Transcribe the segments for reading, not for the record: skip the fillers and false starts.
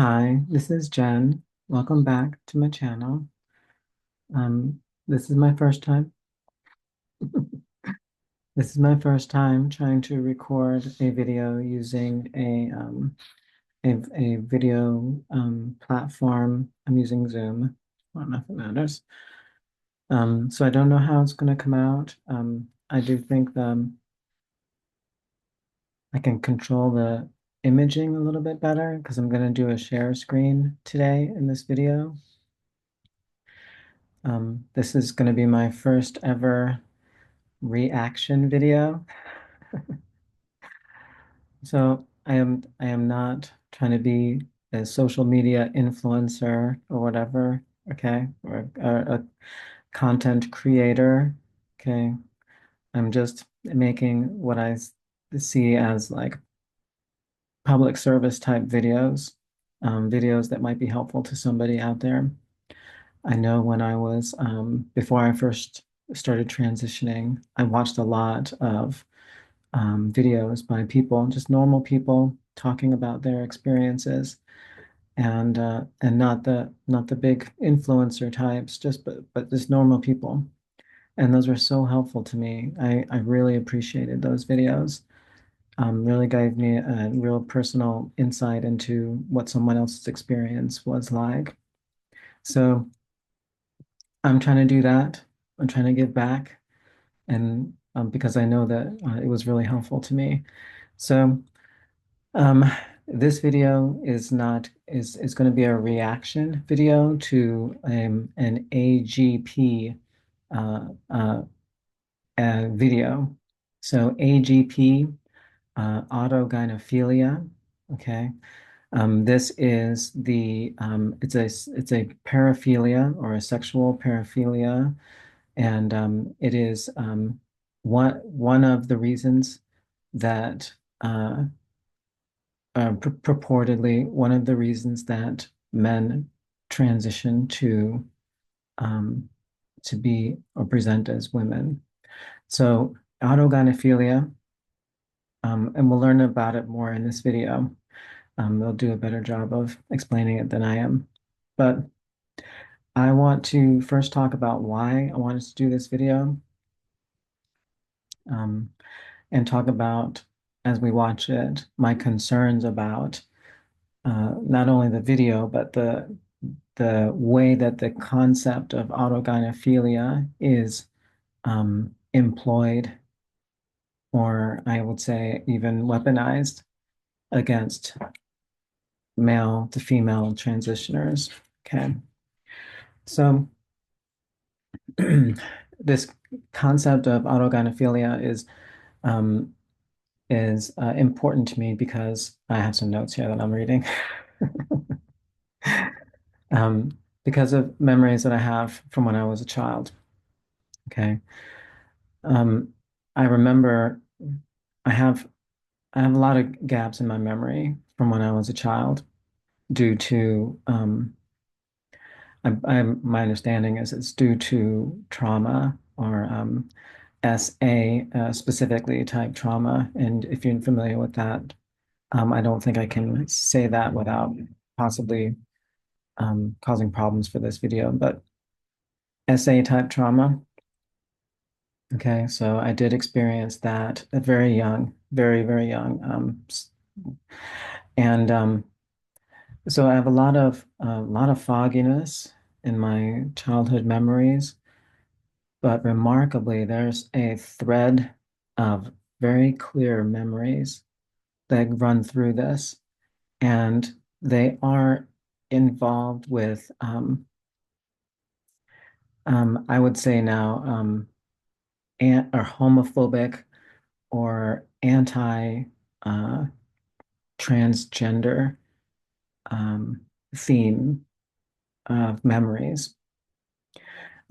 Hi, this is Jen. Welcome back to my channel. This is my first time. This is my first time trying to record a video using a video platform. I'm using Zoom. I don't know if it matters. So I don't know how it's going to come out. I do think I can control the imaging a little bit better because I'm going to do a share screen today in this video. This is going to be my first ever reaction video. So I am not trying to be a social media influencer or whatever, okay, or a content creator, okay. I'm just making what see as like public service type videos, videos that might be helpful to somebody out there. I know when I was before I first started transitioning, I watched a lot of videos by people, just normal people talking about their experiences, and not the big influencer types, but just normal people. And those were so helpful to me. I really appreciated those videos. Really gave me a real personal insight into what someone else's experience was like. So I'm trying to do that. I'm trying to give back, and because I know that it was really helpful to me. So Um, this video is not is going to be a reaction video to an AGP uh, uh, video. So AGP, autogynephelia. Okay. This is it's a paraphilia or a sexual paraphilia, and it is one of the reasons that purportedly one of the reasons that men transition um, to be or present as women. So autogynephilia, and we'll learn about it more in this video. They'll do a better job of explaining it than I am. But I want to first talk about why I wanted to do this video, um, and talk about, as we watch it, my concerns about not only the video, but the way that the concept of autogynephilia is employed, or I would say even weaponized against male to female transitioners. Okay. So this concept of autogynephilia um, is important to me because I have some notes here that I'm reading. um, because of memories that I have from when I was a child. Okay. Um, I remember I have I have a lot of gaps in my memory from when I was a child due to my understanding is it's due to trauma or SA specifically type trauma. And if you're familiar with that, I don't think I can say that without possibly causing problems for this video. But SA type trauma. Okay, so I did experience that at very young, very, very young. And So I have a lot of fogginess in my childhood memories, but remarkably, there's a thread of very clear memories that run through this, and they are involved with, I would say now, or homophobic or anti uh, transgender um, theme of memories.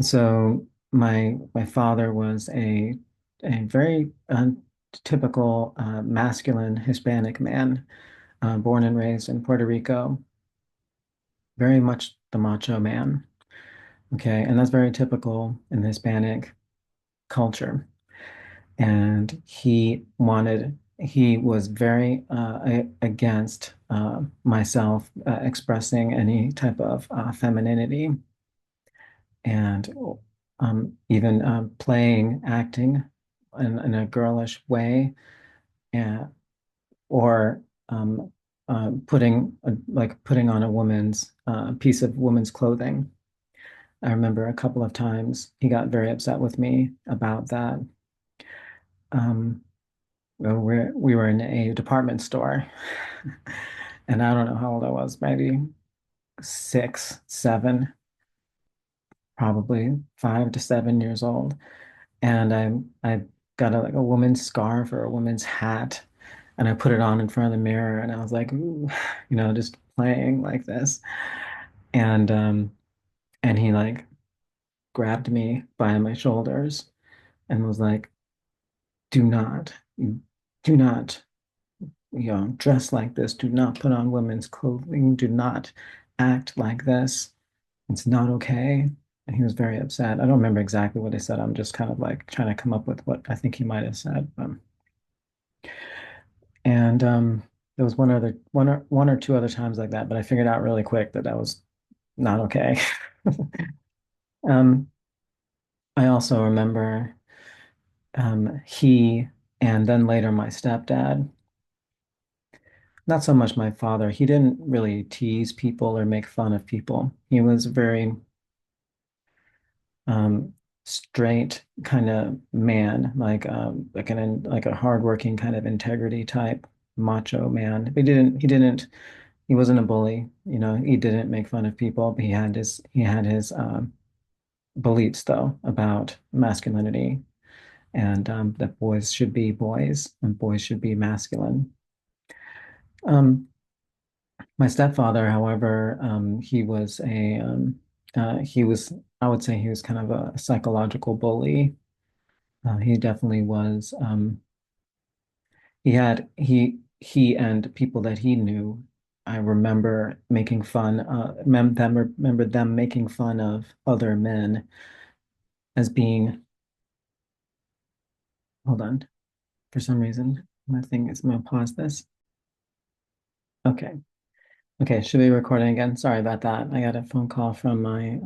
So my father was a very typical masculine Hispanic man, born and raised in Puerto Rico, very much the macho man. Okay, and that's very typical in Hispanic culture. And he wanted he was very against myself expressing any type of femininity and even playing, acting in a girlish way, and, or putting on a woman's piece of woman's clothing. I remember a couple of times he got very upset with me about that. Um, we were in a department store, and I don't know how old I was, maybe 6, 7, probably 5 to 7 years old. And I got a woman's scarf or a woman's hat, and I put it on in front of the mirror, and I was like, ooh, just playing like this. And he like grabbed me by my shoulders and was like, do not, do not, dress like this. Do not put on women's clothing. Do not act like this. It's not okay. And he was very upset. I don't remember exactly what he said. I'm just kind of like trying to come up with what I think he might have said. And there was one or two other times like that, but I figured out really quick that that was not okay. Um, I also remember he and then later my stepdad, not so much my father, he didn't really tease people or make fun of people. He was very um, straight kind of man, like a hardworking kind of integrity type macho man. He wasn't a bully, he didn't make fun of people, but he had his beliefs though about masculinity and that boys should be boys and boys should be masculine. Um, my stepfather, however, he was, I would say he was kind of a psychological bully. He definitely was. He and people that he knew, I remember making fun, remember them making fun of other men as being, hold on, for some reason, my thing is, I'm gonna pause this. Okay. Okay, should be recording again. Sorry about that. I got a phone call from my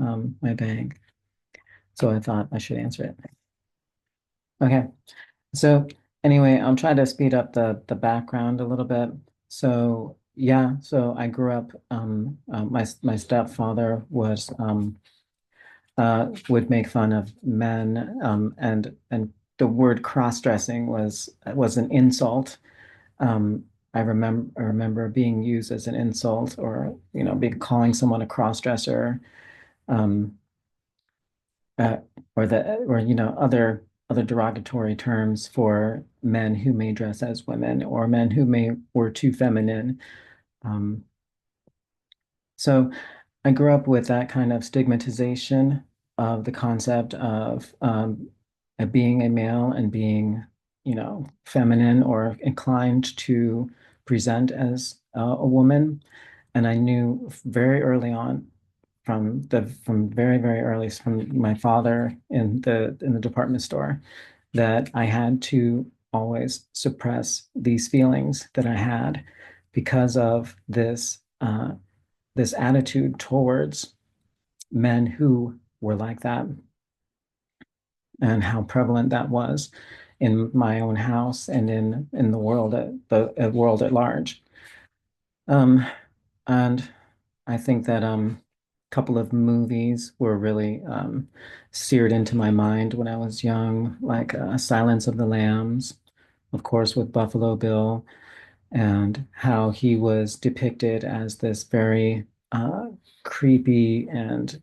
bank, so I thought I should answer it. Okay. So anyway, I'm trying to speed up the background a little bit. So yeah, so I grew up. My stepfather would make fun of men, and the word cross-dressing was an insult. I remember being used as an insult, or being calling someone a cross-dresser. Um, uh, or other derogatory terms for men who may dress as women or men who may were too feminine. Um, so I grew up with that kind of stigmatization of the concept of being a male and being, feminine or inclined to present as a woman. And I knew very early on from very, very early, from my father in the department store, that I had to always suppress these feelings that I had because of this attitude towards men who were like that, and how prevalent that was in my own house and in the world at large. Um, and I think that a couple of movies were really seared into my mind when I was young, like Silence of the Lambs, of course, with Buffalo Bill, and how he was depicted as this very creepy and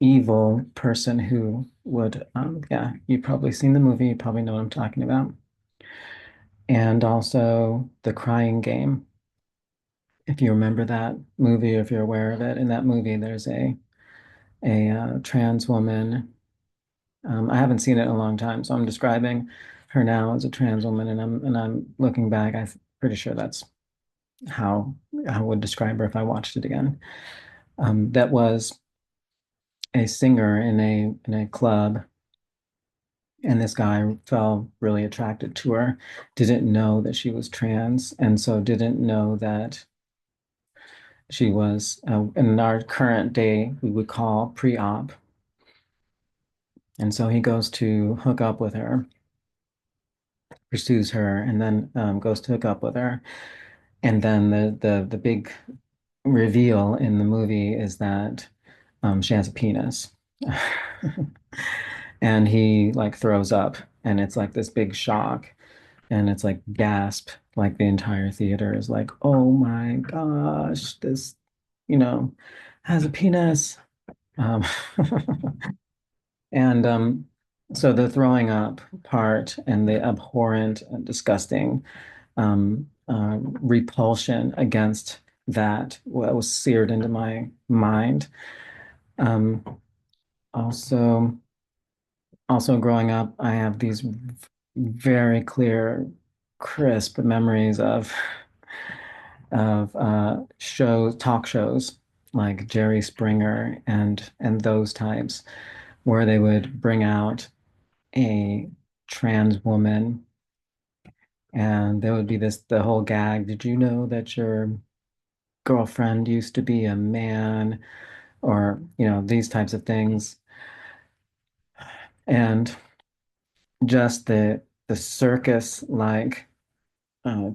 evil person who would, yeah, you've probably seen the movie, you probably know what I'm talking about. And also The Crying Game, if you remember that movie, if you're aware of it. In that movie, there's a trans woman. I haven't seen it in a long time, so I'm describing her now as a trans woman, and I'm looking back. I'm pretty sure that's how I would describe her if I watched it again. That was a singer in a club, And this guy fell really attracted to her, didn't know that she was trans, and so didn't know that she was, in our current day, we would call pre-op. And so he goes to hook up with her, pursues her, and then goes to hook up with her. And then the big reveal in the movie is that she has a penis. And he like throws up, and it's like this big shock, and it's like gasp, like the entire theater is like, oh my gosh, this, you know, has a penis. Um, and so the throwing up part and the abhorrent and disgusting repulsion against that was seared into my mind. Um, also, also growing up, I have these very clear, crisp memories of talk shows like Jerry Springer and those types, where they would bring out a trans woman, and there would be the whole gag. Did you know that your girlfriend used to be a man? Or, these types of things. And just the circus like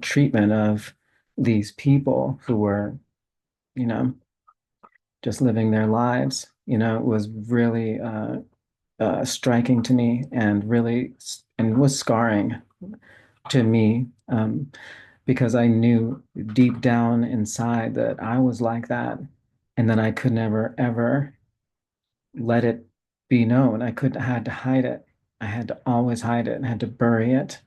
treatment of these people who were, you know, just living their lives, was really striking to me, and really and was scarring to me, because I knew deep down inside that I was like that, and that I could never ever let it be known. I had to hide it. I had to always hide it and had to bury it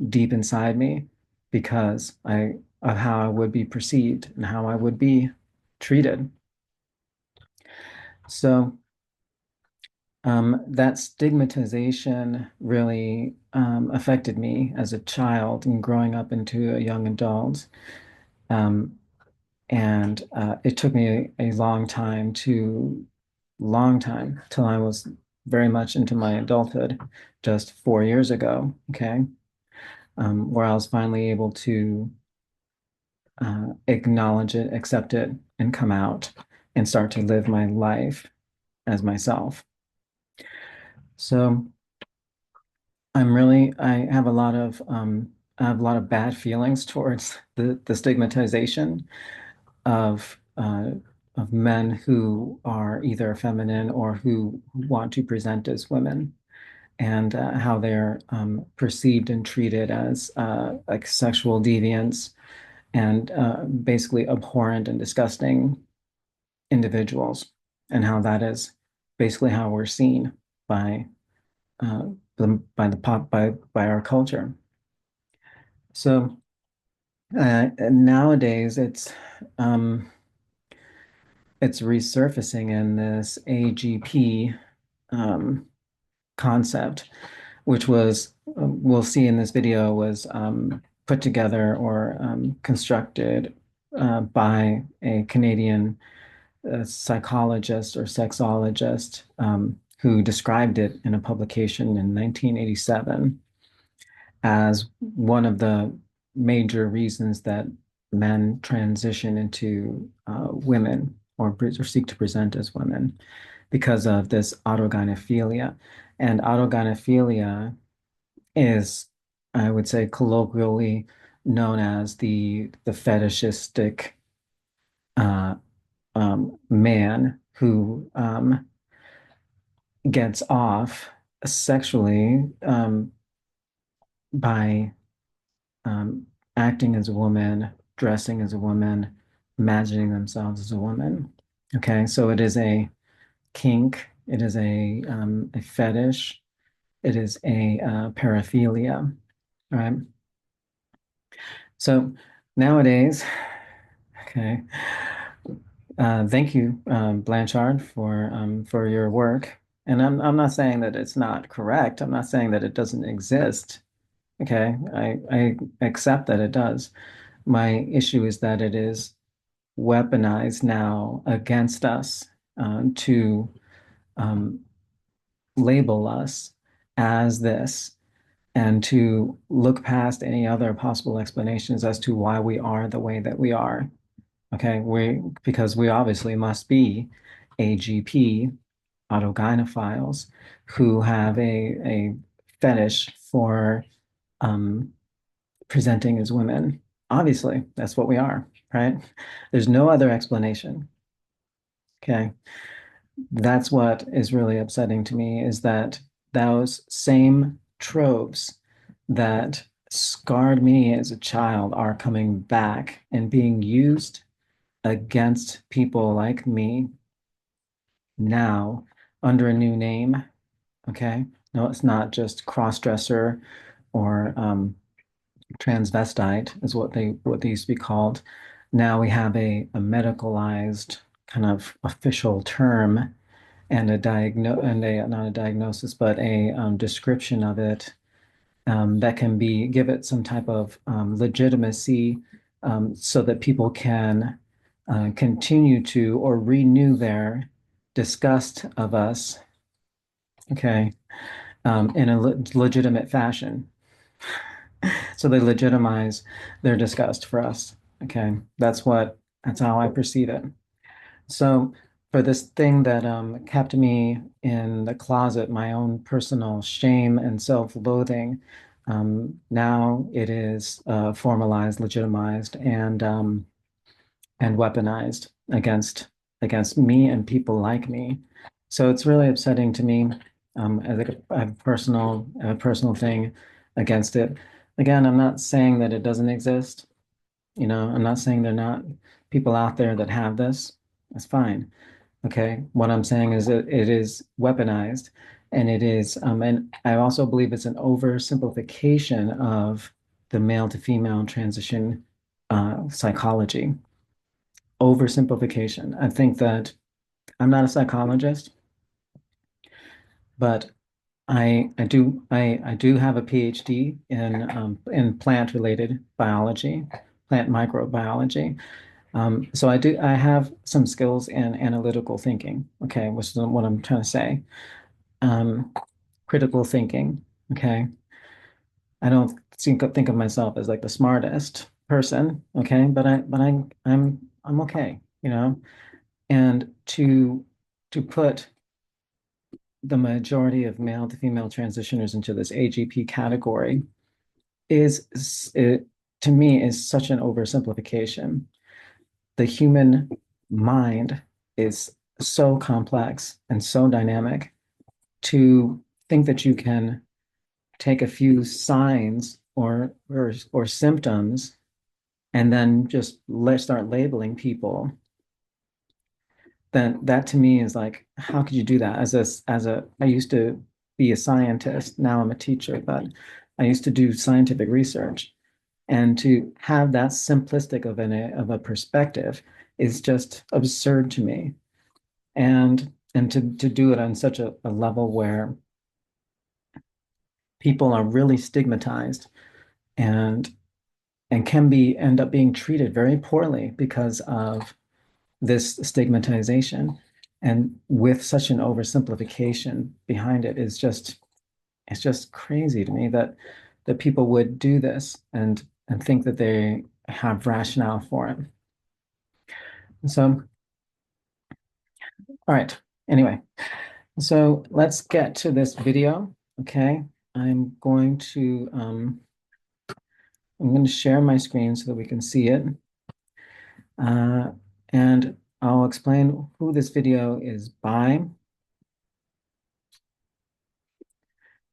deep inside me, because of how I would be perceived and how I would be treated. So that stigmatization really affected me as a child and growing up into a young adult. Um, and it took me a long time till I was very much into my adulthood, just 4 years ago. Okay. Where I was finally able to acknowledge it, accept it, and come out and start to live my life as myself. So I have a lot of bad feelings towards the stigmatization of of men who are either feminine or who want to present as women, and how they're perceived and treated as like sexual deviants, and basically abhorrent and disgusting individuals, and how that is basically how we're seen by uh, by the pop by our culture. So nowadays it's resurfacing in this AGP um, concept, which was we'll see in this video was put together or constructed by a Canadian psychologist or sexologist, who described it in a publication in 1987 as one of the major reasons that men transition into women, or seek to present as women, because of this autogynephelia. And autogynephilia is, I would say, colloquially known as the fetishistic uh, man who gets off sexually by um, acting as a woman, dressing as a woman, imagining themselves as a woman. Okay, so it is a kink, it is a fetish, it is a paraphilia, right? So nowadays, okay, thank you, Blanchard, for your work. And I'm not saying that it's not correct. I'm not saying that it doesn't exist. Okay, I accept that it does. My issue is that it is weaponized now against us, to um, label us as this and to look past any other possible explanations as to why we are the way that we are. Okay, because we obviously must be AGP, autogynephiles, who have a fetish for um, presenting as women. Obviously, that's what we are, right? There's no other explanation. Okay. That's what is really upsetting to me is that those same tropes that scarred me as a child are coming back and being used against people like me now under a new name. Okay. No, it's not just cross-dresser or transvestite is what they used to be called. Now we have a medicalized kind of official term and not a diagnosis, but a description of it that can be give it some type of legitimacy so that people can continue to or renew their disgust of us, okay, in a legitimate fashion. So they legitimize their disgust for us. Okay, that's how I perceive it. So for this thing that kept me in the closet, my own personal shame and self-loathing, now it is formalized, legitimized, and weaponized against me and people like me. So it's really upsetting to me. I have a personal thing against it. Again, I'm not saying that it doesn't exist. You know, I'm not saying there are not people out there that have this. That's fine. Okay. What I'm saying is that it is weaponized and I also believe it's an oversimplification of the male to female transition psychology. Oversimplification. I think that I'm not a psychologist, but I do have a PhD in plant related biology, plant microbiology. So I have some skills in analytical thinking, okay, which is what I'm trying to say. Um, Critical thinking, okay. I don't think of myself as like the smartest person, okay, I'm okay, you know. And to put the majority of male to female transitioners into this AGP category is to me is such an oversimplification. The human mind is so complex and so dynamic to think that you can take a few signs or symptoms and then just start labeling people, then that to me is like, how could you do that? I used to be a scientist, now I'm a teacher, but I used to do scientific research. And to have that simplistic of a perspective is just absurd to me. And to do it on such a level where people are really stigmatized and can be end up being treated very poorly because of this stigmatization and with such an oversimplification behind it is just it's just crazy to me that people would do this and think that they have rationale for it. So, all right. Anyway, so let's get to this video. Okay. I'm going to share my screen so that we can see it. And I'll explain who this video is by.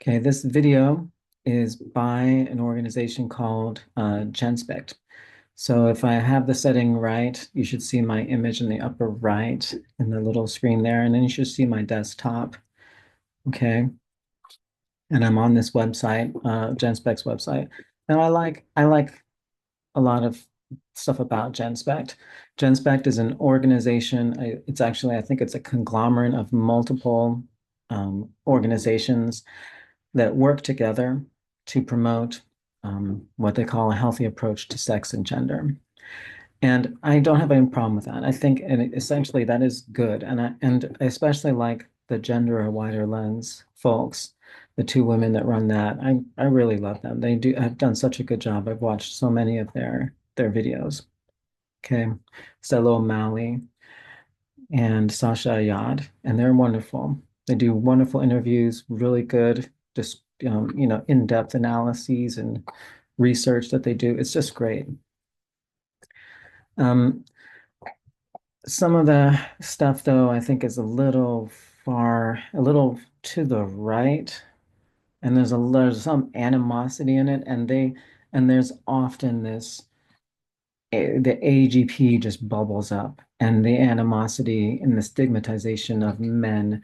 Okay, this video is by an organization called Genspect. So if I have the setting right, you should see my image in the upper right in the little screen there, and then you should see my desktop. Okay, and I'm on this website, Genspect's website. Now I like a lot of stuff about Genspect. Genspect is an organization. It's actually I think it's a conglomerate of multiple organizations that work together to promote what they call a healthy approach to sex and gender. And I don't have any problem with that. I think, and essentially, that is good. And I especially like the gender or wider lens folks the two women that run that. I really love them. They do have done such a good job. I've watched so many of their videos. Okay. Stella O'Malley and Sasha Ayad, and they're wonderful. They do wonderful interviews, really good, just in-depth analyses and research that they do. It's just great. Um, some of the stuff, though, I think is a little far, a little to the right, and there's some animosity in it, and there's often the AGP just bubbles up, and the animosity and the stigmatization of men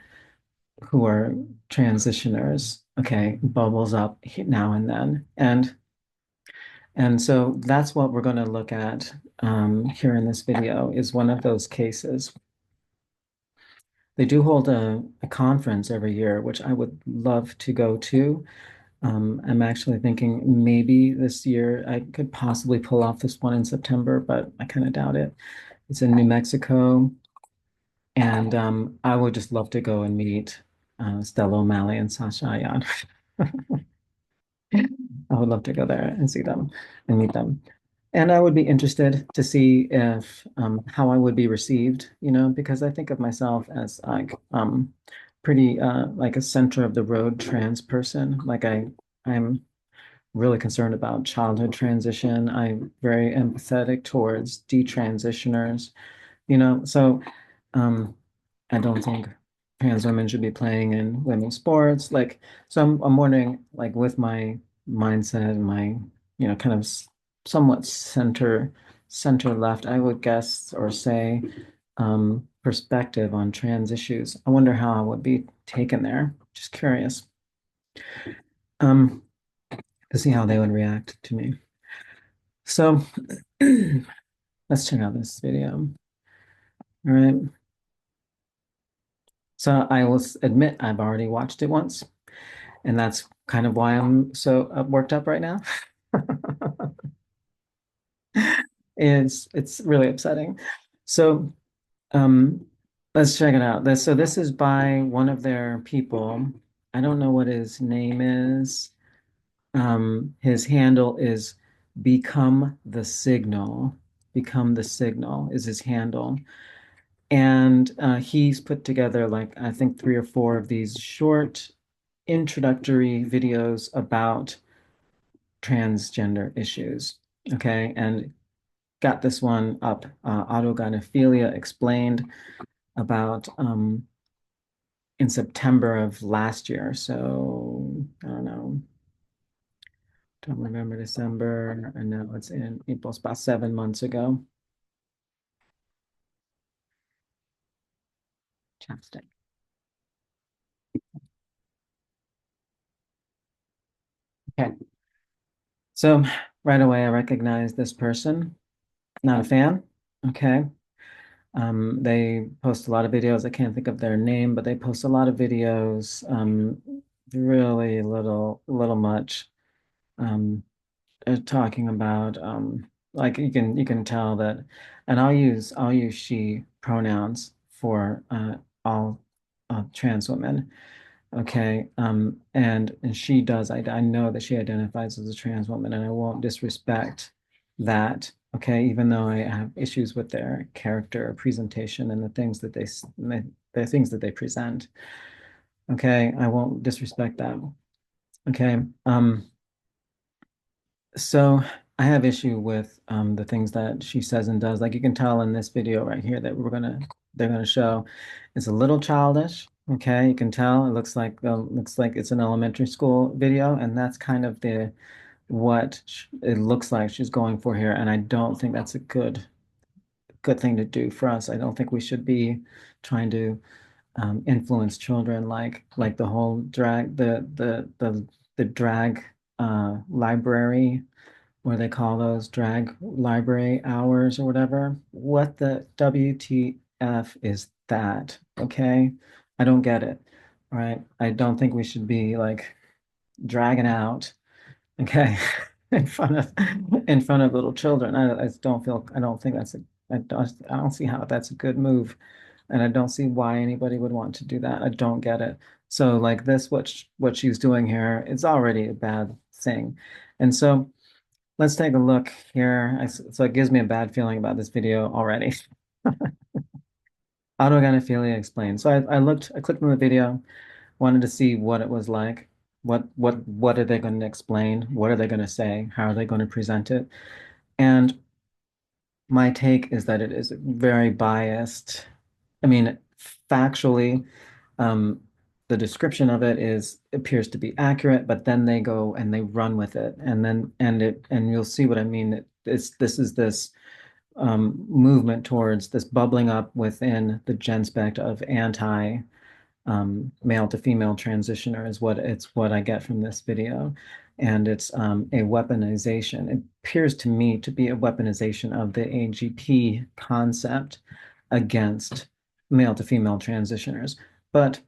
who are transitioners, okay, bubbles up now and then. And so that's what we're going to look at here in this video is one of those cases. They do hold a conference every year, which I would love to go to. I'm actually thinking maybe this year I could possibly pull off this one in September, but I kind of doubt it. It's in New Mexico, and I would just love to go and meet Stella O'Malley and Sasha Ayad. I would love to go there and see them and meet them. And I would be interested to see if how I would be received, because I think of myself as like pretty like a center of the road trans person. Like I'm really concerned about childhood transition. I'm very empathetic towards detransitioners, so um, I don't think trans women should be playing in women's sports. Like, so I'm wondering, like, with my mindset and my, kind of somewhat center left, I would guess or say, perspective on trans issues. I wonder how I would be taken there. Just curious, um, to see how they would react to me. So let's check out this video. All right. So I will admit I've already watched it once, and that's kind of why I'm so worked up right now. It's really upsetting. So um, let's check it out. This is by one of their people. I don't know what his name is. His handle is Become the Signal. Become the Signal is his handle. And he's put together like I think three or four of these short introductory videos about transgender issues. Okay, and got this one up, autogynephelia explained, about in September of last year. So I don't know, don't remember December. I know it's in April. It's about 7 months ago. Chapstick. Okay, so right away I recognize this person. Not a fan. Okay. They post a lot of videos. I can't think of their name, but they post a lot of videos. Really little much. Um, talking about like you can tell that, and I'll use she pronouns for all trans women. Okay. And she does. I know that she identifies as a trans woman, and I won't disrespect that. Okay, even though I have issues with their character or presentation and the things that the things that they present. Okay, I won't disrespect that. Okay. So I have issue with the things that she says and does. Like you can tell in this video right here that they're gonna show, it's a little childish. Okay, you can tell it looks like it's an elementary school video, and that's kind of the what it looks like she's going for here. And I don't think that's a good thing to do for us. I don't think we should be trying to influence children like the whole the drag library, what do they call those, drag library hours or whatever. What the WTF is that? Okay. I don't get it. All right. I don't think we should be like dragging out, okay, in front of little children. I don't think I don't see how that's a good move. And I don't see why anybody would want to do that. I don't get it. So like this, what she's doing here is already a bad thing. And so let's take a look here. So it gives me a bad feeling about this video already. Autogynephelia explained. So I clicked on the video, wanted to see what it was like. What are they going to explain? What are they going to say? How are they going to present it? And my take is that it is very biased. I mean, factually, um, the description of it is appears to be accurate, but then they go and they run with it, and you'll see what I mean. This is this movement towards this bubbling up within the Genspect of anti male to female transitioner is what I get from this video. And it's a weaponization. It appears to me to be a weaponization of the AGP concept against male to female transitioners. But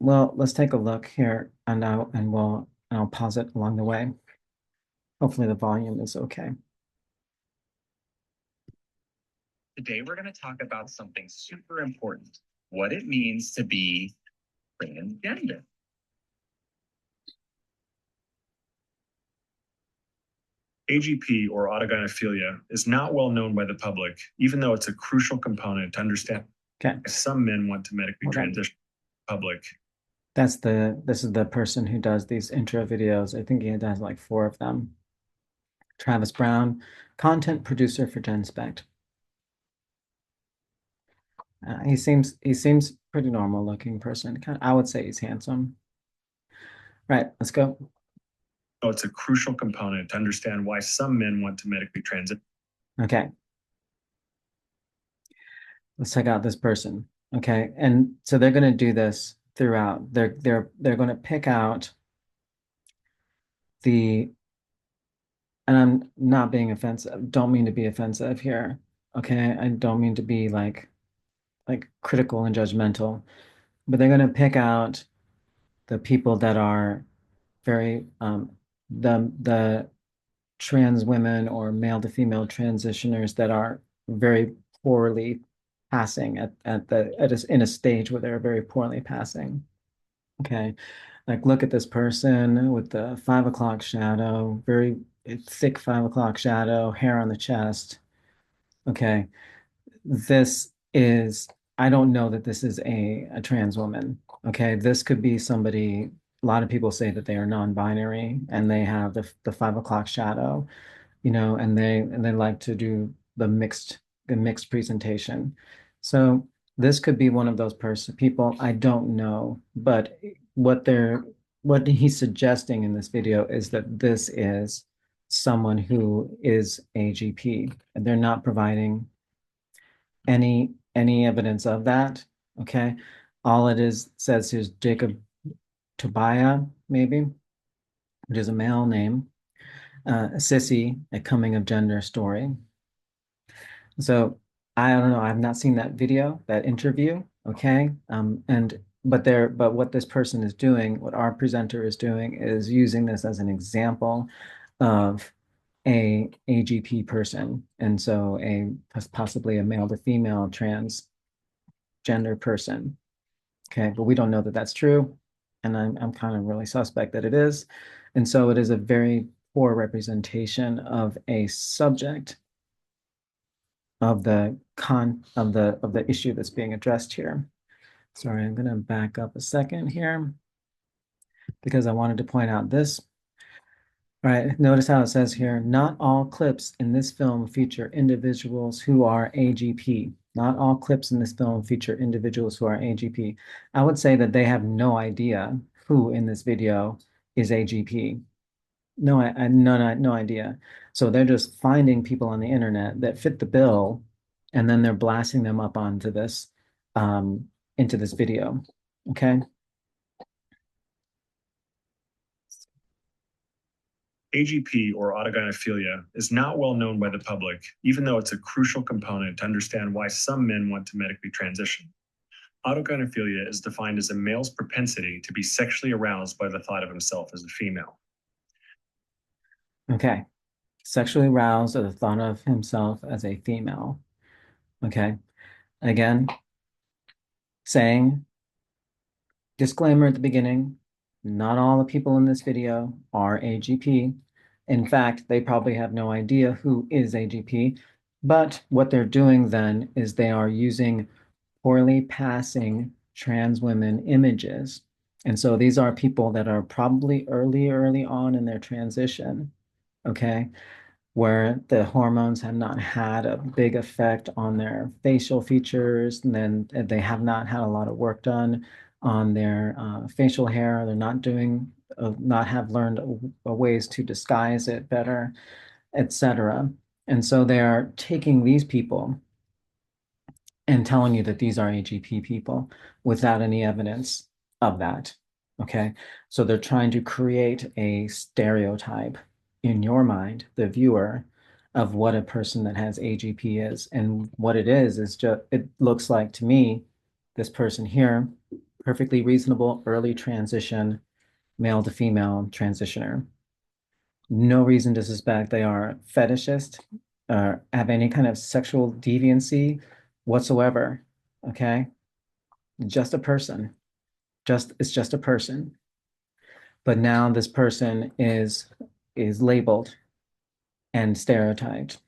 well, let's take a look here and I'll pause it along the way. Hopefully the volume is okay. Today, we're going to talk about something super important, what it means to be transgender. AGP, or autogynephilia, is not well known by the public, even though it's a crucial component to understand Okay. why some men want to medically transition public. This is the person who does these intro videos. I think he does like 4 of them. Travis Brown, content producer for Genspect. He seems pretty normal looking person. I would say he's handsome. Right, let's go. So it's a crucial component to understand why some men want to medically transition. Okay. Let's check out this person. Okay. And so they're going to do this throughout. They're going to pick out the, and I'm not being offensive. Don't mean to be offensive here. Okay. I don't mean to be like critical and judgmental, but they're going to pick out the people that are very the trans women or male to female transitioners that are very poorly passing in a stage where they're very poorly passing. Okay. Like look at this person with the 5 o'clock shadow, very thick 5 o'clock shadow, hair on the chest. Okay. This is, I don't know that this is a trans woman. Okay. This could be somebody, a lot of people say that they are non-binary and they have the 5 o'clock shadow, and they like to do the mixed presentation. So this could be one of those people. I don't know, but what they're what he's suggesting in this video is that this is someone who is AGP, and they're not providing any evidence of that. Okay, all it is says is Jacob Tobiah, maybe, which is a male name, Sissy, a coming of gender story. So I don't know. I've not seen that video, that interview. Okay. But what this person is doing, what our presenter is doing, is using this as an example of a AGP person. And so possibly a male to female transgender person. Okay. But we don't know that that's true. And I'm kind of really suspect that it is. And so it is a very poor representation of a subject of the issue that's being addressed here. Sorry, I'm going to back up a second here because I wanted to point out this. All right, notice how it says here, not all clips in this film feature individuals who are AGP. Not all clips in this film feature individuals who are AGP. I would say that they have no idea who in this video is AGP. No idea. So they're just finding people on the internet that fit the bill, and then they're blasting them up onto into this video. Okay. AGP, or autogynephilia, is not well known by the public, even though it's a crucial component to understand why some men want to medically transition. Autogynephilia is defined as a male's propensity to be sexually aroused by the thought of himself as a female. Okay. Sexually aroused at the thought of himself as a female. Okay. Again, saying Disclaimer at the beginning, not all the people in this video are AGP. In fact, they probably have no idea who is AGP, but what they're doing then is they are using poorly passing trans women images. And so these are people that are probably early on in their transition, okay? Where the hormones have not had a big effect on their facial features, and then they have not had a lot of work done on their facial hair. They're not doing, not have learned ways to disguise it better, etc. And so they are taking these people and telling you that these are AGP people without any evidence of that. Okay. So they're trying to create a stereotype in your mind, the viewer, of what a person that has AGP is. And what it is just, it looks like to me, this person here, perfectly reasonable early transition, male to female transitioner. No reason to suspect they are fetishist or have any kind of sexual deviancy whatsoever. Okay. Just a person. It's just a person. But now this person is labeled and stereotyped.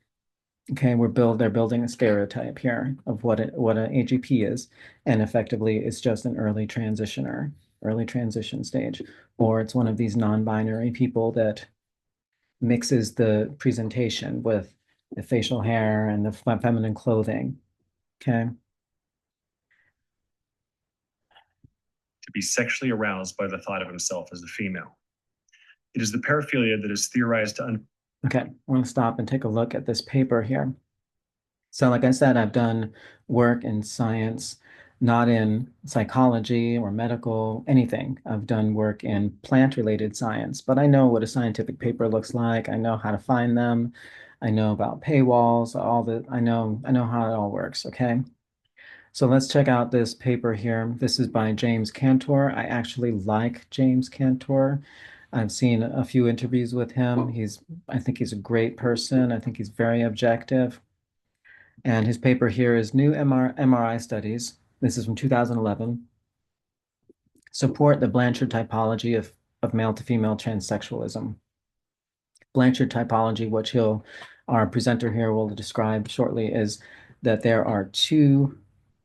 Okay, they're building a stereotype here of what an AGP is, and effectively it's just an early transition stage, or it's one of these non-binary people that mixes the presentation with the facial hair and the feminine clothing. Okay. To be sexually aroused by the thought of himself as a female. It is the paraphilia that is theorized to Okay, I want to stop and take a look at this paper here. So, like I said, I've done work in science, not in psychology or medical, anything. I've done work in plant-related science, but I know what a scientific paper looks like. I know how to find them. I know about paywalls, I know how it all works, okay? So let's check out this paper here. This is by James Cantor. I actually like James Cantor. I've seen a few interviews with him. I think he's a great person. I think he's very objective. And his paper here is New MRI Studies. This is from 2011. Support the Blanchard typology of male to female transsexualism. Blanchard typology, which our presenter here will describe shortly, is that there are two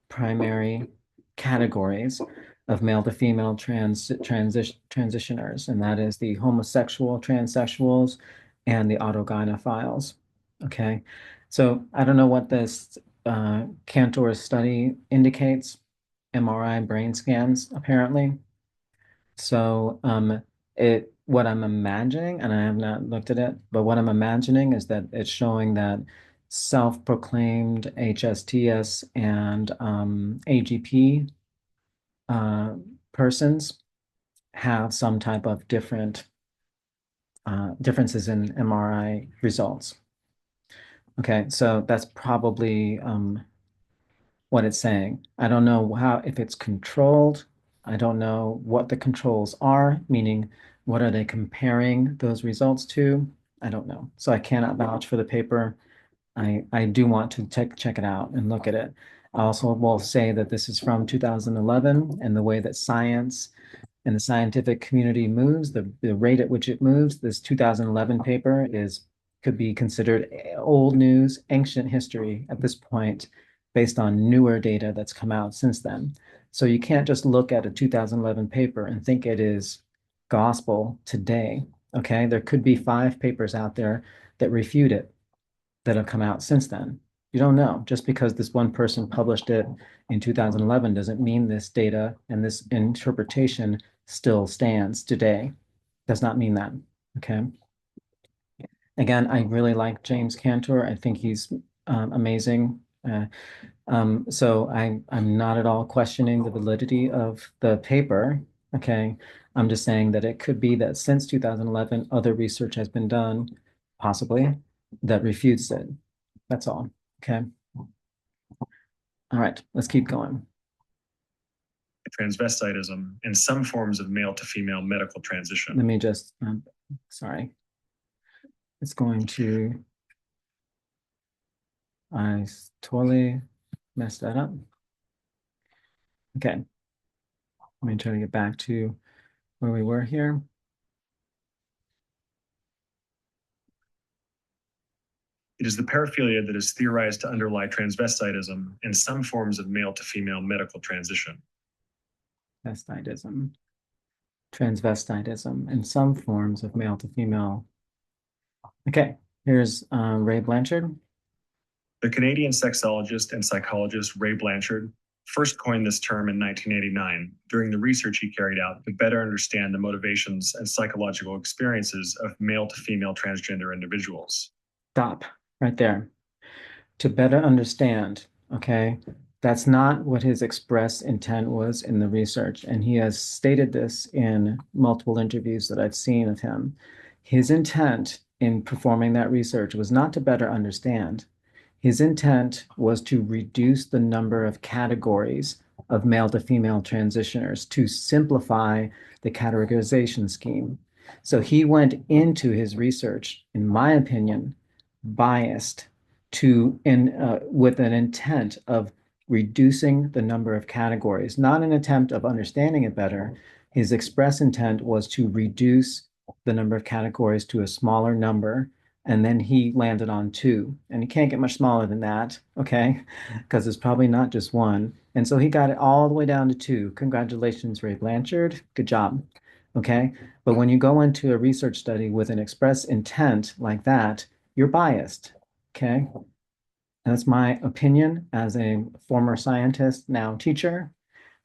primary categories of male to female transitioners, and that is the homosexual transsexuals and the autogynephiles. Okay, so I don't know what this Cantor study indicates. MRI brain scans, apparently. So what I'm imagining, and I have not looked at it, but what I'm imagining is that it's showing that self-proclaimed HSTS and AGP uh, persons have some type of differences in MRI results. Okay, so that's probably what it's saying. I don't know if it's controlled. I don't know what the controls are, meaning what are they comparing those results to? I don't know. So I cannot vouch for the paper. I do want to check it out and look at it. I also will say that this is from 2011, and the way that science and the scientific community moves, the rate at which it moves, this 2011 paper could be considered old news, ancient history at this point, based on newer data that's come out since then. So you can't just look at a 2011 paper and think it is gospel today. Okay, there could be 5 papers out there that refute it that have come out since then. You don't know. Just because this one person published it in 2011 doesn't mean this data and this interpretation still stands today. Does not mean that. Okay. Again, I really like James Cantor. I think he's amazing. So I'm not at all questioning the validity of the paper. Okay. I'm just saying that it could be that since 2011, other research has been done, possibly, that refutes it. That's all. Okay. All right, let's keep going. transvestitism and some forms of male to female medical transition. Let me just, sorry. It's going to, I totally messed that up. Okay. Let me try to get back to where we were here. It is the paraphilia that is theorized to underlie transvestitism and some forms of male to female medical transition. Transvestitism, transvestitism, and some forms of male to female. Okay, here's Ray Blanchard. The Canadian sexologist and psychologist Ray Blanchard first coined this term in 1989 during the research he carried out to better understand the motivations and psychological experiences of male to female transgender individuals. Stop right there. To better understand, okay, that's not what his express intent was in the research. And he has stated this in multiple interviews that I've seen of him. His intent in performing that research was not to better understand. His intent was to reduce the number of categories of male to female transitioners to simplify the categorization scheme. So he went into his research, in my opinion, biased with an intent of reducing the number of categories, not an attempt of understanding it better. His express intent was to reduce the number of categories to a smaller number, and then he landed on two. And he can't get much smaller than that, okay? Because it's probably not just one. And so he got it all the way down to two. Congratulations, Ray Blanchard. Good job. Okay. But when you go into a research study with an express intent like that, you're biased. Okay. And that's my opinion as a former scientist, now teacher,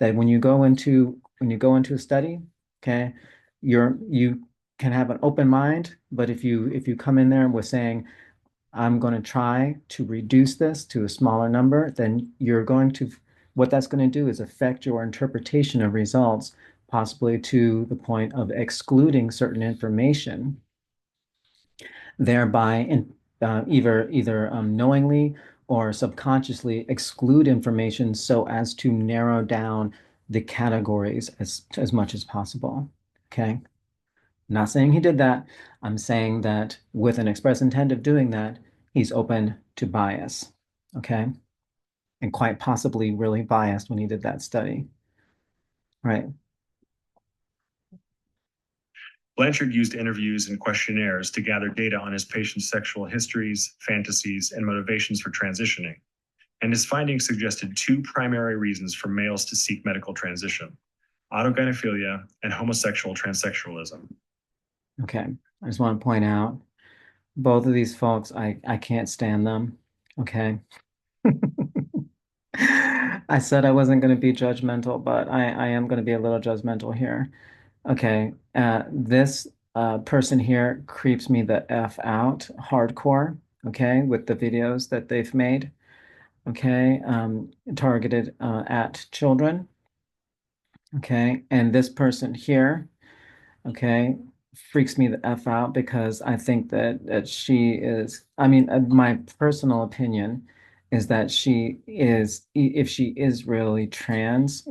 that when you go into a study, okay, you can have an open mind, but if you come in there with saying, I'm going to try to reduce this to a smaller number, then what that's going to do is affect your interpretation of results, possibly to the point of excluding certain information, thereby either knowingly or subconsciously exclude information so as to narrow down the categories as much as possible. Okay. I'm not saying he did that. I'm saying that with an express intent of doing that, he's open to bias. Okay. And quite possibly really biased when he did that study. Right. Blanchard used interviews and questionnaires to gather data on his patients' sexual histories, fantasies, and motivations for transitioning. And his findings suggested two primary reasons for males to seek medical transition: autogynephelia and homosexual transsexualism. Okay. I just want to point out both of these folks, I can't stand them. Okay. I said I wasn't going to be judgmental, but I am going to be a little judgmental here. Okay, this person here creeps me the F out hardcore, okay, with the videos that they've made, okay, targeted at children, okay, and this person here, okay, freaks me the F out because I think that she is, I mean, my personal opinion is that if she is really trans,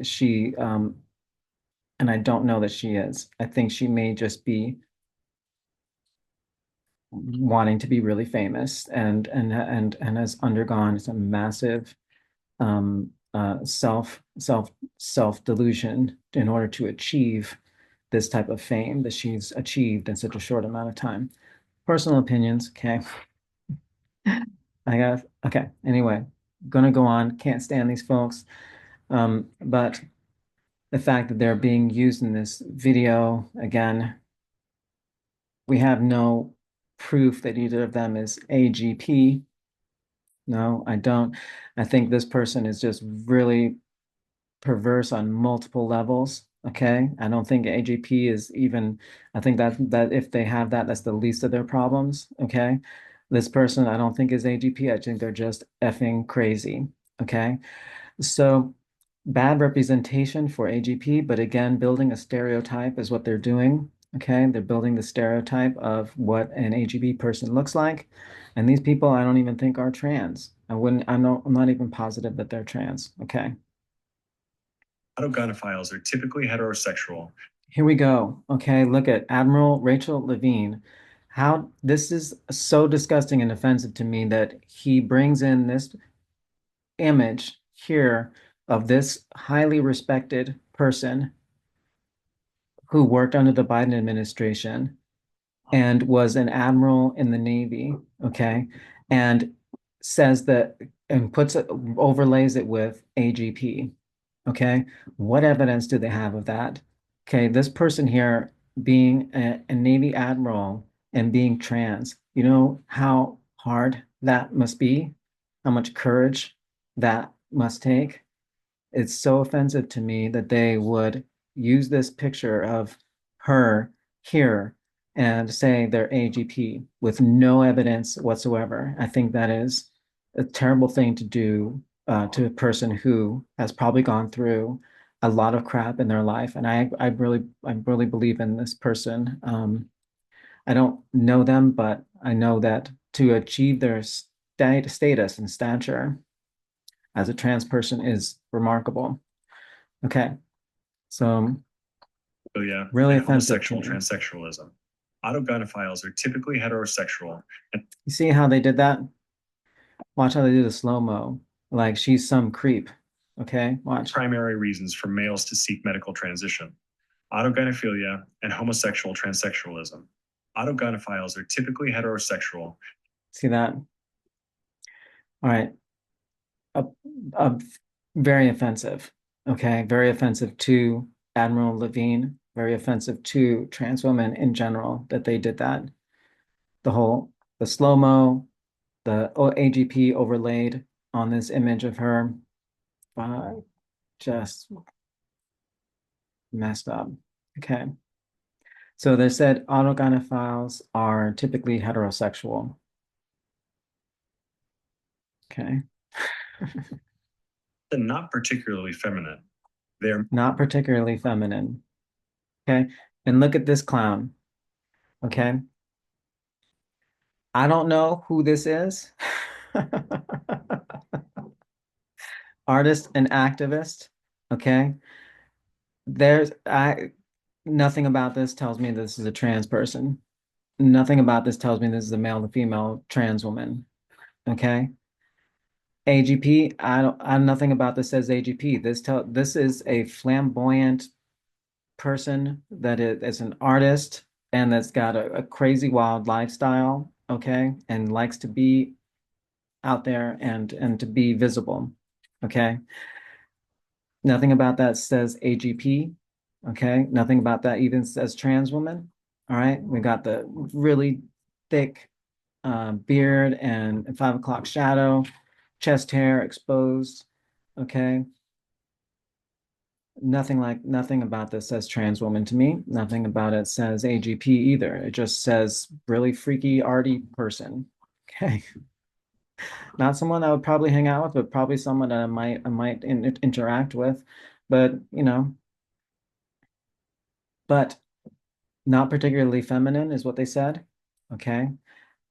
and I don't know that she is. I think she may just be wanting to be really famous and has undergone some massive self delusion in order to achieve this type of fame that she's achieved in such a short amount of time. Personal opinions, okay. Okay. Anyway, gonna go on. Can't stand these folks. But the fact that they're being used in this video again, we have no proof that either of them is AGP. No, I don't. I think this person is just really perverse on multiple levels. Okay. I don't think AGP is even, I think that if they have that, that's the least of their problems. Okay. This person, I don't think is AGP. I think they're just effing crazy. Okay. So bad representation for AGP, but again, building a stereotype is what they're doing. Okay, they're building the stereotype of what an AGP person looks like. And these people I don't even think are trans. I'm not even positive that they're trans. Okay. Autogynephiles are typically heterosexual. Here we go. Okay, look at Admiral Rachel Levine. How this is so disgusting and offensive to me that he brings in this image here of this highly respected person, who worked under the Biden administration and was an admiral in the Navy, okay, and says that and puts it overlays it with AGP, okay. What evidence do they have of that? Okay, this person here being a Navy admiral and being trans, you know how hard that must be, how much courage that must take. It's so offensive to me that they would use this picture of her here and say they're AGP with no evidence whatsoever. I think that is a terrible thing to do to a person who has probably gone through a lot of crap in their life. And I really believe in this person. I don't know them, but I know that to achieve their status and stature as a trans person is remarkable. Okay, so Pedophilia, really and offensive to homosexual me. transsexualism. Autogynephiles are typically heterosexual, and You see how they did that? Watch how they do the slow-mo. Like she's some creep. Okay, watch. primary reasons for males to seek medical transition. Autogynephilia and homosexual transsexualism. Autogynephiles are typically heterosexual. See that? All right. Uh, uh, Very offensive. Okay, very offensive to Admiral Levine. Very offensive to trans women in general that they did that. The whole the slow-mo, the AGP overlaid on this image of her. Uh, just messed up. Okay. So they said autogynephiles are typically heterosexual. Okay. And not particularly feminine. They're Not particularly feminine. Okay. And look at this clown. Okay. I don't know who this is. Artist and activist. Okay. There's I Nothing about this tells me this is a trans person. Nothing about this tells me this is a male to female trans woman. Okay. AGP, nothing about this says AGP. This is a flamboyant person that is an artist and that's got a crazy wild lifestyle, okay, and likes to be out there and to be visible, okay. Nothing about that says AGP, okay. Nothing about that even says trans woman. All right, we got the really thick beard and 5 o'clock shadow, chest hair exposed, okay. Nothing about this says trans woman to me. Nothing about it says AGP either. It just says really freaky, arty person. Okay. Not someone I would probably hang out with, but probably someone that I might interact with. But but not particularly feminine is what they said. Okay.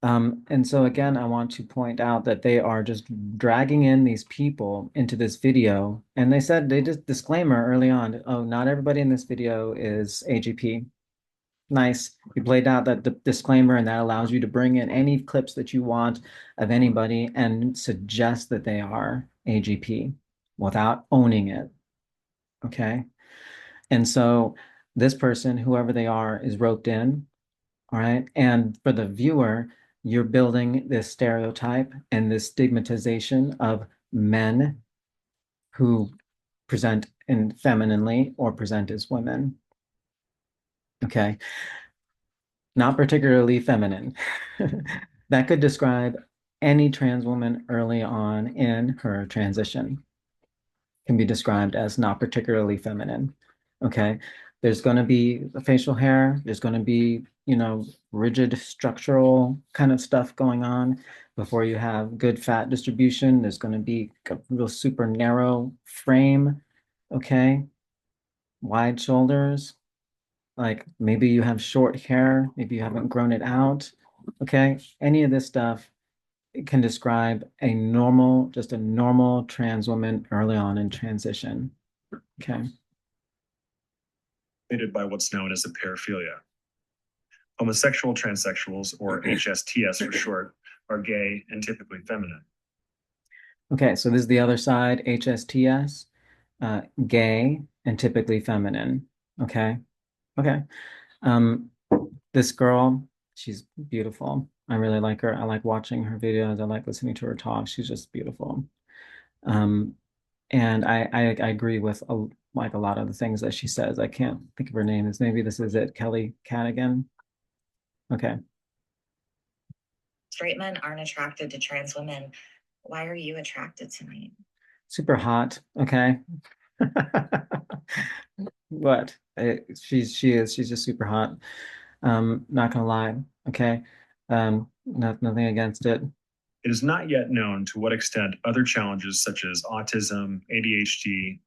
And so again, I want to point out that they are just dragging in these people into this video. And they said they just disclaimer early on, oh, not everybody in this video is AGP. Nice. You played out that disclaimer, and that allows you to bring in any clips that you want of anybody and suggest that they are AGP without owning it. Okay. And so this person, whoever they are, is roped in. All right. And for the viewer, you're building this stereotype and this stigmatization of men who present in femininely or present as women. Okay. Not particularly feminine. That could describe any trans woman early on in her transition, can be described as not particularly feminine. Okay. There's going to be facial hair, there's going to be, rigid structural kind of stuff going on before you have good fat distribution. There's going to be a real super narrow frame. Okay. Wide shoulders, like maybe you have short hair, maybe you haven't grown it out. Okay. Any of this stuff can describe just a normal trans woman early on in transition. Okay. by what's known as a paraphilia. Homosexual transsexuals, or HSTS for short, are gay and typically feminine. Okay. So this is the other side, HSTS, gay and typically feminine. Okay. Okay. Um, this girl, she's beautiful. I really like her. I like watching her videos. I like listening to her talk. She's just beautiful. Um, and I agree with like a lot of the things that she says. I can't think of her name. Is maybe this is it, Kelly Cadigan. Okay. Straight men aren't attracted to trans women. Why are you attracted to me? Super hot. Okay. What? She's just super hot. Not gonna lie. Okay. Nothing against it. It is not yet known to what extent other challenges such as autism, ADHD.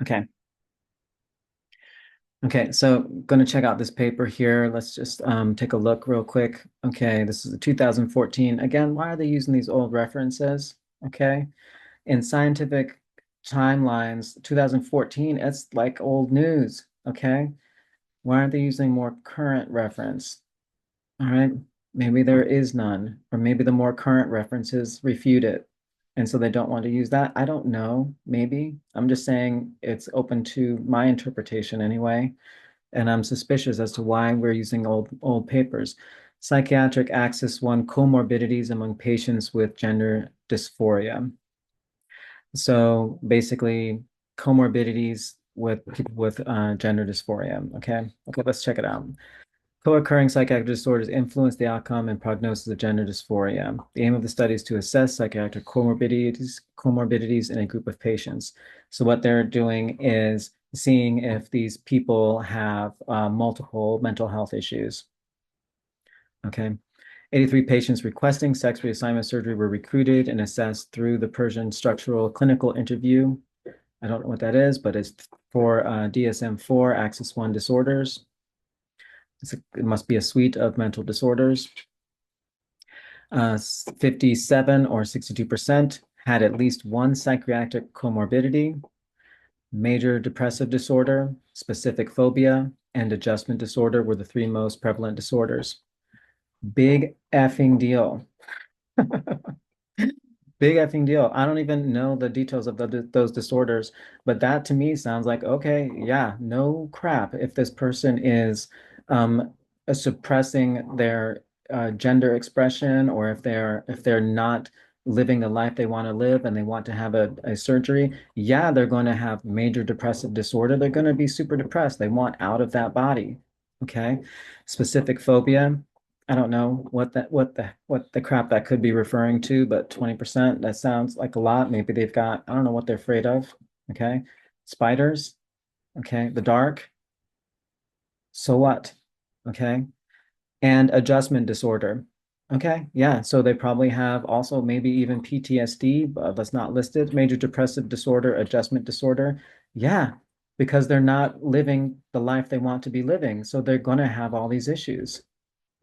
Okay. Okay, so going to check out this paper here. Let's just take a look real quick. Okay, this is a 2014. Again, why are they using these old references? Okay, in scientific timelines, 2014, it's like old news. Okay, why aren't they using more current reference? All right, maybe there is none, or maybe the more current references refute it. And so they don't want to use that. I don't know, maybe. I'm just saying it's open to my interpretation anyway, and I'm suspicious as to why we're using old papers. Psychiatric axis 1 comorbidities among patients with gender dysphoria. So basically, comorbidities with people with gender dysphoria. Okay, let's check it out. Co-occurring psychiatric disorders influence the outcome and prognosis of gender dysphoria. The aim of the study is to assess psychiatric comorbidities in a group of patients. So what they're doing is seeing if these people have multiple mental health issues. Okay. 83 patients requesting sex reassignment surgery were recruited and assessed through the Persian structural clinical interview. I don't know what that is, but it's for DSM-4 axis 1 disorders. It must be a suite of mental disorders. 57 or 62% had at least one psychiatric comorbidity. Major depressive disorder, specific phobia, and adjustment disorder were the three most prevalent disorders. Big effing deal. Big effing deal. I don't even know the details of those disorders, but that to me sounds like, okay, yeah, no crap. If this person is um, suppressing their gender expression, or if they're not living the life they want to live and they want to have a surgery, yeah, they're going to have major depressive disorder. They're going to be super depressed. They want out of that body. Okay. Specific phobia. I don't know what the crap that could be referring to, but 20%, that sounds like a lot. Maybe they've got, I don't know what they're afraid of. Okay. Spiders. Okay. The dark. So what? Okay. And adjustment disorder. Okay. Yeah. So they probably have also maybe even PTSD, but that's not listed. Major depressive disorder, adjustment disorder. Yeah. Because they're not living the life they want to be living. So they're going to have all these issues.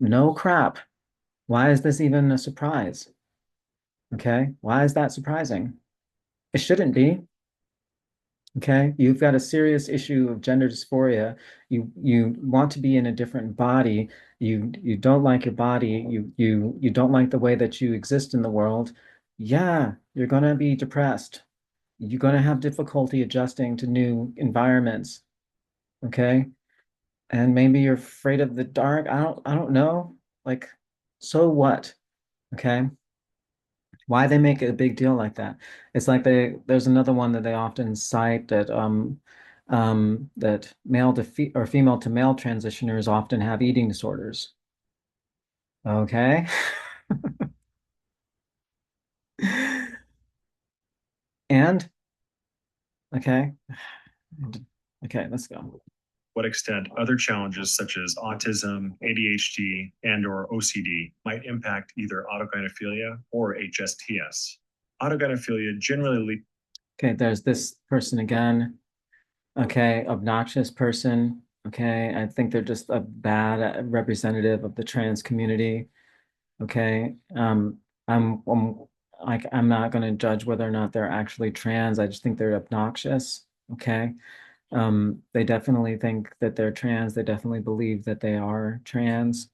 No crap. Why is this even a surprise? Okay. Why is that surprising? It shouldn't be. Okay. You've got a serious issue of gender dysphoria. You want to be in a different body. You don't like your body. You don't like the way that you exist in the world. Yeah, you're gonna be depressed. You're gonna have difficulty adjusting to new environments. Okay. And maybe you're afraid of the dark. I don't know. Like, so what? Okay. Why they make a big deal like that? It's like there's another one that they often cite that male to fe or female to male transitioners often have eating disorders. Okay. And okay. Okay, let's go. What extent other challenges such as autism, ADHD, and or OCD might impact either autogynephilia or HSTS. Autogynephilia generally. Okay, there's this person again. Okay, obnoxious person. Okay, I think they're just a bad representative of the trans community. Okay. I'm like I'm not going to judge whether or not they're actually trans. I just think they're obnoxious. Okay. They definitely think that they're trans. They definitely believe that they are trans,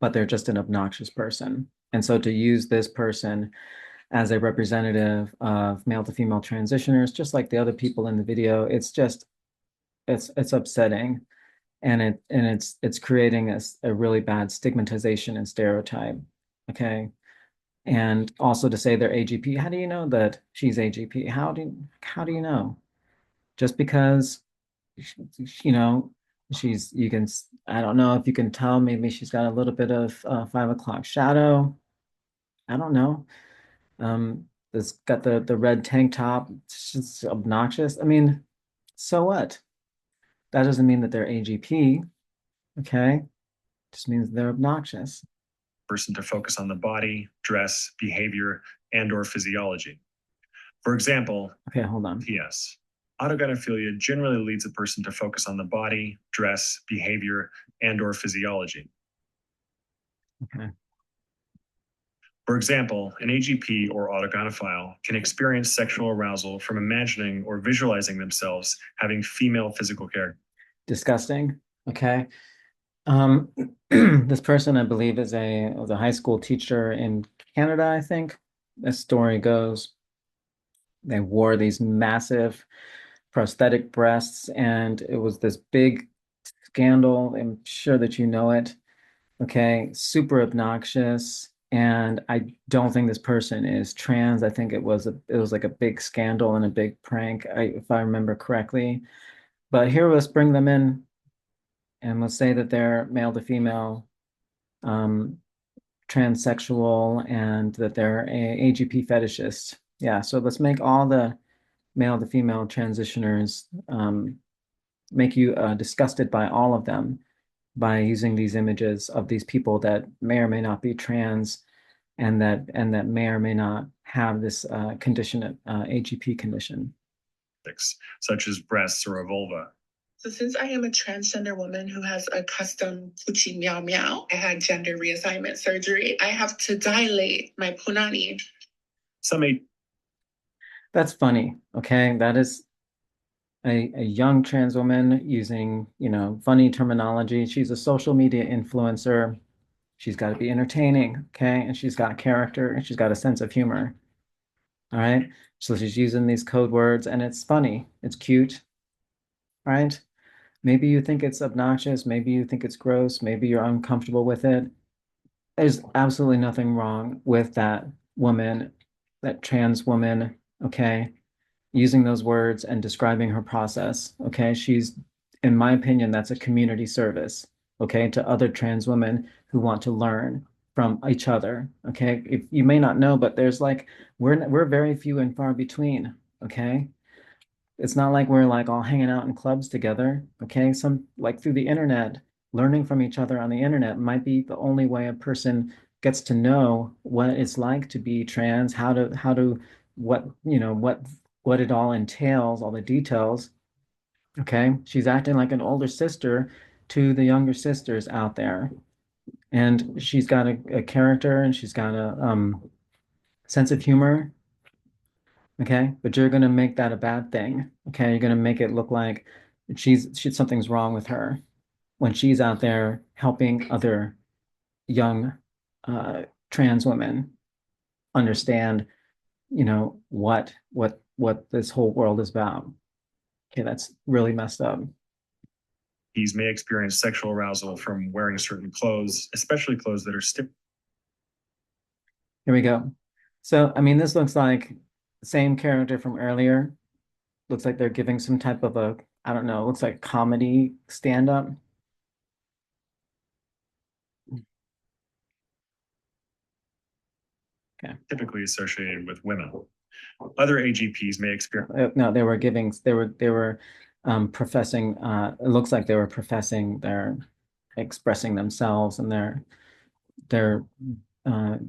but they're just an obnoxious person. And so to use this person as a representative of male to female transitioners, just like the other people in the video, it's just it's upsetting, and it's creating a really bad stigmatization and stereotype. Okay. And also to say they're AGP, how do you know that she's AGP? How do you know? Just because you know she's you can I don't know if you can tell, maybe she's got a little bit of 5 o'clock shadow. I don't know. It's got the red tank top. It's just obnoxious. I mean, so what? That doesn't mean that they're AGP. Okay, just means they're obnoxious. Person to focus on the body, dress, behavior, and/or physiology. For example, Okay, hold on. PS. Autogynephilia generally leads a person to focus on the body, dress, behavior, and/or physiology. Okay. For example, an AGP or autogynephile can experience sexual arousal from imagining or visualizing themselves having female physical character. Disgusting. Okay. Um, this person, I believe, was a high school teacher in Canada, I think. This story goes, they wore these massive prosthetic breasts, and it was this big scandal. I'm sure that you know it. Okay, super obnoxious. And I don't think this person is trans. I think it was like a big scandal and a big prank, if I remember correctly. But here, let's bring them in and let's say that they're male to female, um, transsexual, and that they're a AGP fetishist. Yeah, so let's make all the male to female transitioners, make you disgusted by all of them by using these images of these people that may or may not be trans, and that may or may not have this condition, AGP condition. Such as breasts or a vulva. So since I am a transgender woman who has a custom Pucci meow meow, I had gender reassignment surgery. I have to dilate my punani. That's funny. Okay, that is a young trans woman using, funny terminology. She's a social media influencer. She's got to be entertaining, okay? And she's got character and she's got a sense of humor. All right. So she's using these code words and it's funny. It's cute, right? Maybe you think it's obnoxious. Maybe you think it's gross. Maybe you're uncomfortable with it. There's absolutely nothing wrong with that woman, that trans woman, okay? Using those words and describing her process. Okay. In my opinion, that's a community service. Okay. To other trans women who want to learn from each other. Okay. If you may not know, but we're very few and far between. Okay. It's not like we're like all hanging out in clubs together. Okay. Some like through the internet, learning from each other on the internet might be the only way a person gets to know what it's like to be trans, what, what it all entails, all the details. Okay. She's acting like an older sister to the younger sisters out there. And she's got a character and she's got a sense of humor. Okay. But you're going to make that a bad thing. Okay. You're going to make it look like something's wrong with her when she's out there helping other young trans women understand, what this whole world is about. Okay, that's really messed up. These may experience sexual arousal from wearing certain clothes, especially clothes that are stiff. Here we go. So, I mean, this looks like the same character from earlier. Looks like they're giving some type of I don't know, looks like comedy stand-up. Okay. Typically associated with women. Other AGPs may experience. No, they were professing, it looks like they were professing their expressing themselves and their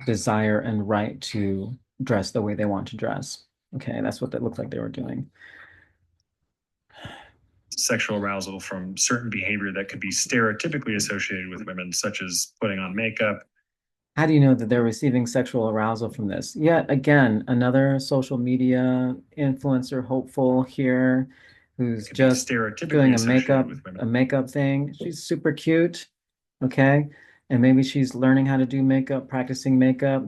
desire and right to dress the way they want to dress. Okay, that's what that looked like they were doing. Sexual arousal from certain behavior that could be stereotypically associated with women, such as putting on makeup. How do you know that they're receiving sexual arousal from this? Yet again, another social media influencer hopeful here who's just doing a makeup thing. She's super cute, okay? And maybe she's learning how to do makeup, practicing makeup,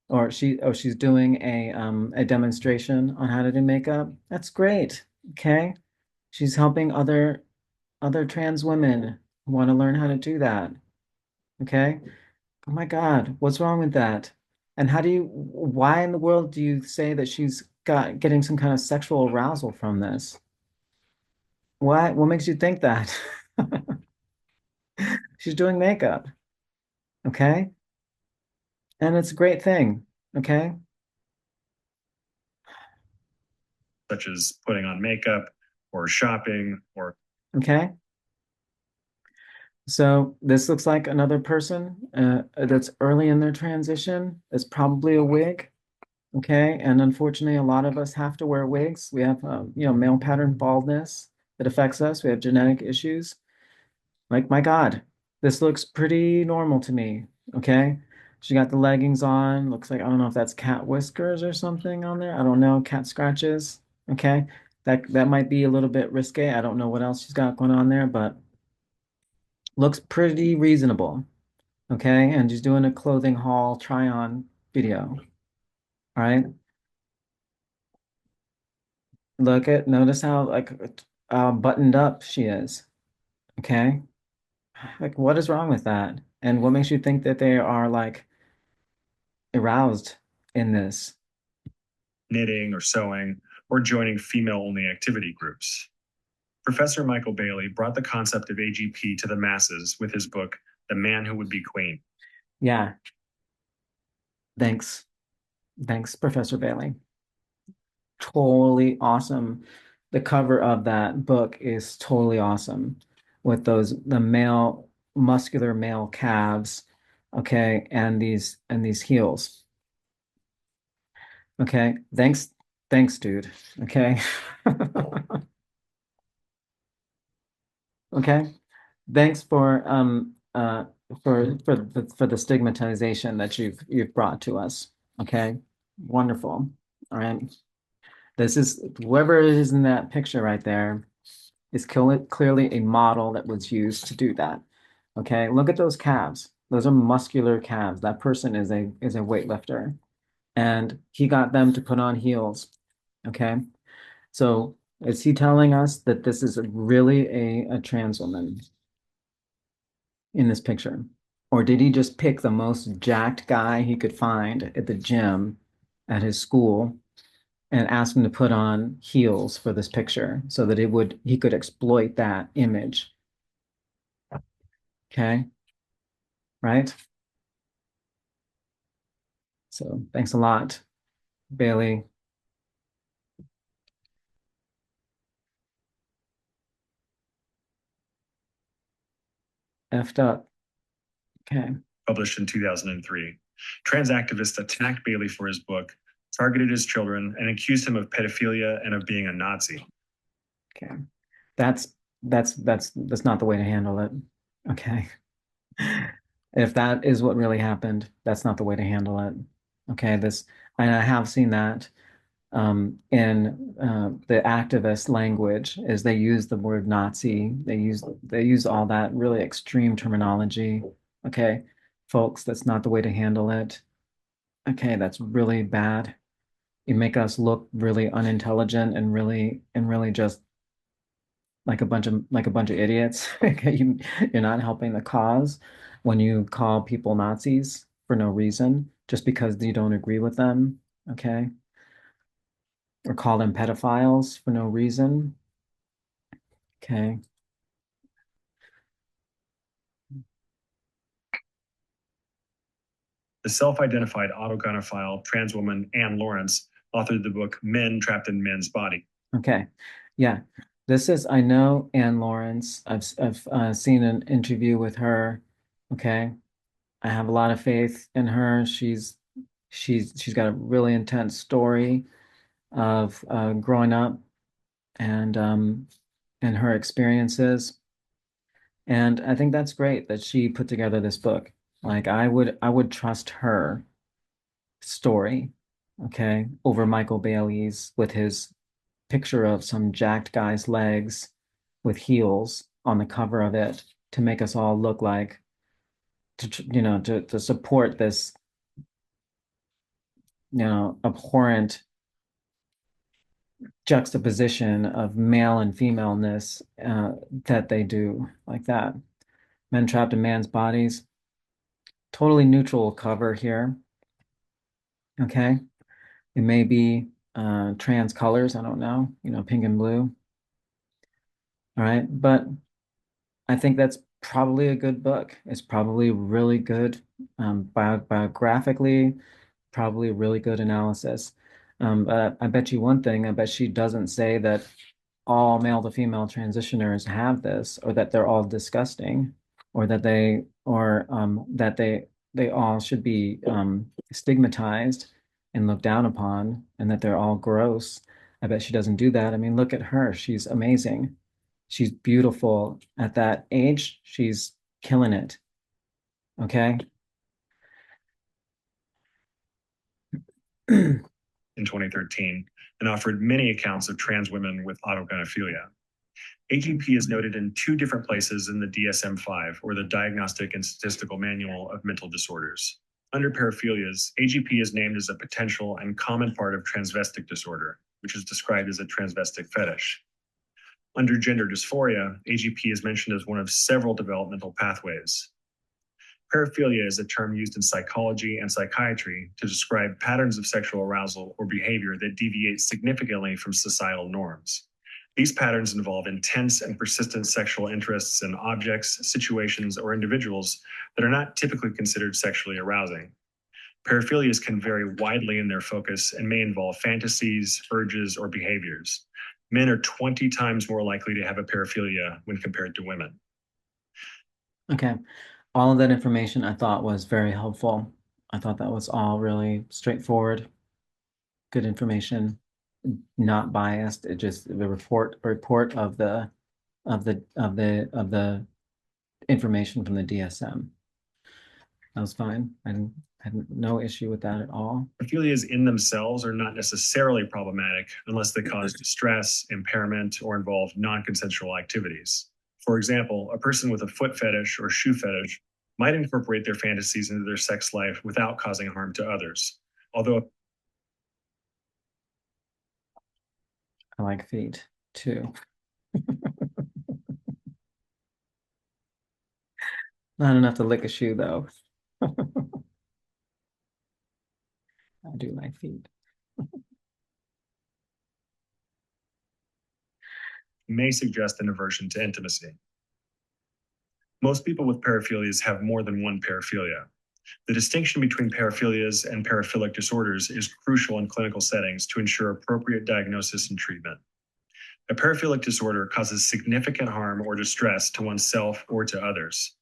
or she's doing a demonstration on how to do makeup. That's great, okay? She's helping other trans women who want to learn how to do that. Okay? Oh my God, what's wrong with that? And why in the world do you say that she's getting some kind of sexual arousal from this? Why? What makes you think that? She's doing makeup, okay? And it's a great thing, okay? such as putting on makeup or shopping or Okay. So this looks like another person that's early in their transition. It's probably a wig, okay? And unfortunately, a lot of us have to wear wigs. We have, male pattern baldness that affects us. We have genetic issues. Like, my God, this looks pretty normal to me. Okay. She got the leggings on. Looks like, I don't know if that's cat whiskers or something on there. I don't know. Cat scratches. Okay. That might be a little bit risque. I don't know what else she's got going on there, but looks pretty reasonable. Okay. And she's doing a clothing haul try on video. All right. Notice how like buttoned up she is. Okay. Like, what is wrong with that? And what makes you think that they are like aroused in this? knitting or sewing or joining female only activity groups. Professor Michael Bailey brought the concept of AGP to the masses with his book, The Man Who Would Be Queen. Yeah, thanks. Thanks, Professor Bailey. Totally awesome. The cover of that book is totally awesome with the muscular male calves, okay, and these heels. Okay. Thanks, dude. Okay. Okay. Thanks for the stigmatization that you've brought to us. Okay. Wonderful. All right. This is whoever it is in that picture right there is clearly a model that was used to do that. Okay. Look at those calves. Those are muscular calves. That person is a weightlifter. And he got them to put on heels. Okay. So is he telling us that this is really a trans woman in this picture? Or did he just pick the most jacked guy he could find at the gym at his school and ask him to put on heels for this picture so that he could exploit that image? Okay, right? So thanks a lot, Bailey. Effed up. Okay. Published in 2003. Trans activists attacked Bailey for his book, targeted his children, and accused him of pedophilia and of being a Nazi. Okay. That's that's not the way to handle it. Okay. If that is what really happened, that's not the way to handle it. Okay, and I have seen that in the activist language is they use the word Nazi. They use all that really extreme terminology. Okay, folks, that's not the way to handle it. Okay, that's really bad. You make us look really unintelligent and really just like a bunch of idiots. You're not helping the cause when you call people Nazis for no reason, just because you don't agree with them, okay? Or call them pedophiles for no reason, okay? The self-identified autogynephile trans woman Anne Lawrence authored the book Men Trapped in Men's Body. Okay. Yeah. I know Anne Lawrence. I've seen an interview with her. Okay. I have a lot of faith in her. She's got a really intense story of growing up and her experiences. And I think that's great that she put together this book. Like I would trust her story, okay, over Michael Bailey's with his picture of some jacked guy's legs with heels on the cover of it to make us all look like to support this, abhorrent juxtaposition of male and femaleness that they do like that. Men trapped in man's bodies. Totally neutral cover here. Okay. It may be trans colors. I don't know, pink and blue. All right. But I think that's probably a good book. It's probably really good biographically, probably really good analysis. But I bet you one thing, I bet she doesn't say that all male to female transitioners have this, or that they're all disgusting, or that they all should be stigmatized and looked down upon, and that they're all gross. I bet she doesn't do that. I mean, look at her. She's amazing. She's beautiful at that age. She's killing it. Okay. In 2013 and offered many accounts of trans women with autogynephelia. AGP is noted in two different places in the DSM-5, or the Diagnostic and Statistical Manual of Mental Disorders. Under paraphilias, AGP is named as a potential and common part of transvestic disorder, which is described as a transvestic fetish. Under gender dysphoria, AGP is mentioned as one of several developmental pathways. Paraphilia is a term used in psychology and psychiatry to describe patterns of sexual arousal or behavior that deviate significantly from societal norms. These patterns involve intense and persistent sexual interests in objects, situations, or individuals that are not typically considered sexually arousing. Paraphilias can vary widely in their focus and may involve fantasies, urges, or behaviors. Men are 20 times more likely to have a paraphilia when compared to women. Okay. All of that information I thought was very helpful. I thought that was all really straightforward, good information, not biased. It just the report of the information from the DSM. That was fine. I had no issue with that at all. Paraphilias in themselves are not necessarily problematic unless they cause distress, impairment, or involve non-consensual activities. For example, a person with a foot fetish or shoe fetish might incorporate their fantasies into their sex life without causing harm to others. Although I like feet too. Not enough to lick a shoe though. I do like feet. may suggest an aversion to intimacy. Most people with paraphilias have more than one paraphilia. The distinction between paraphilias and paraphilic disorders is crucial in clinical settings to ensure appropriate diagnosis and treatment. A paraphilic disorder causes significant harm or distress to oneself or to others.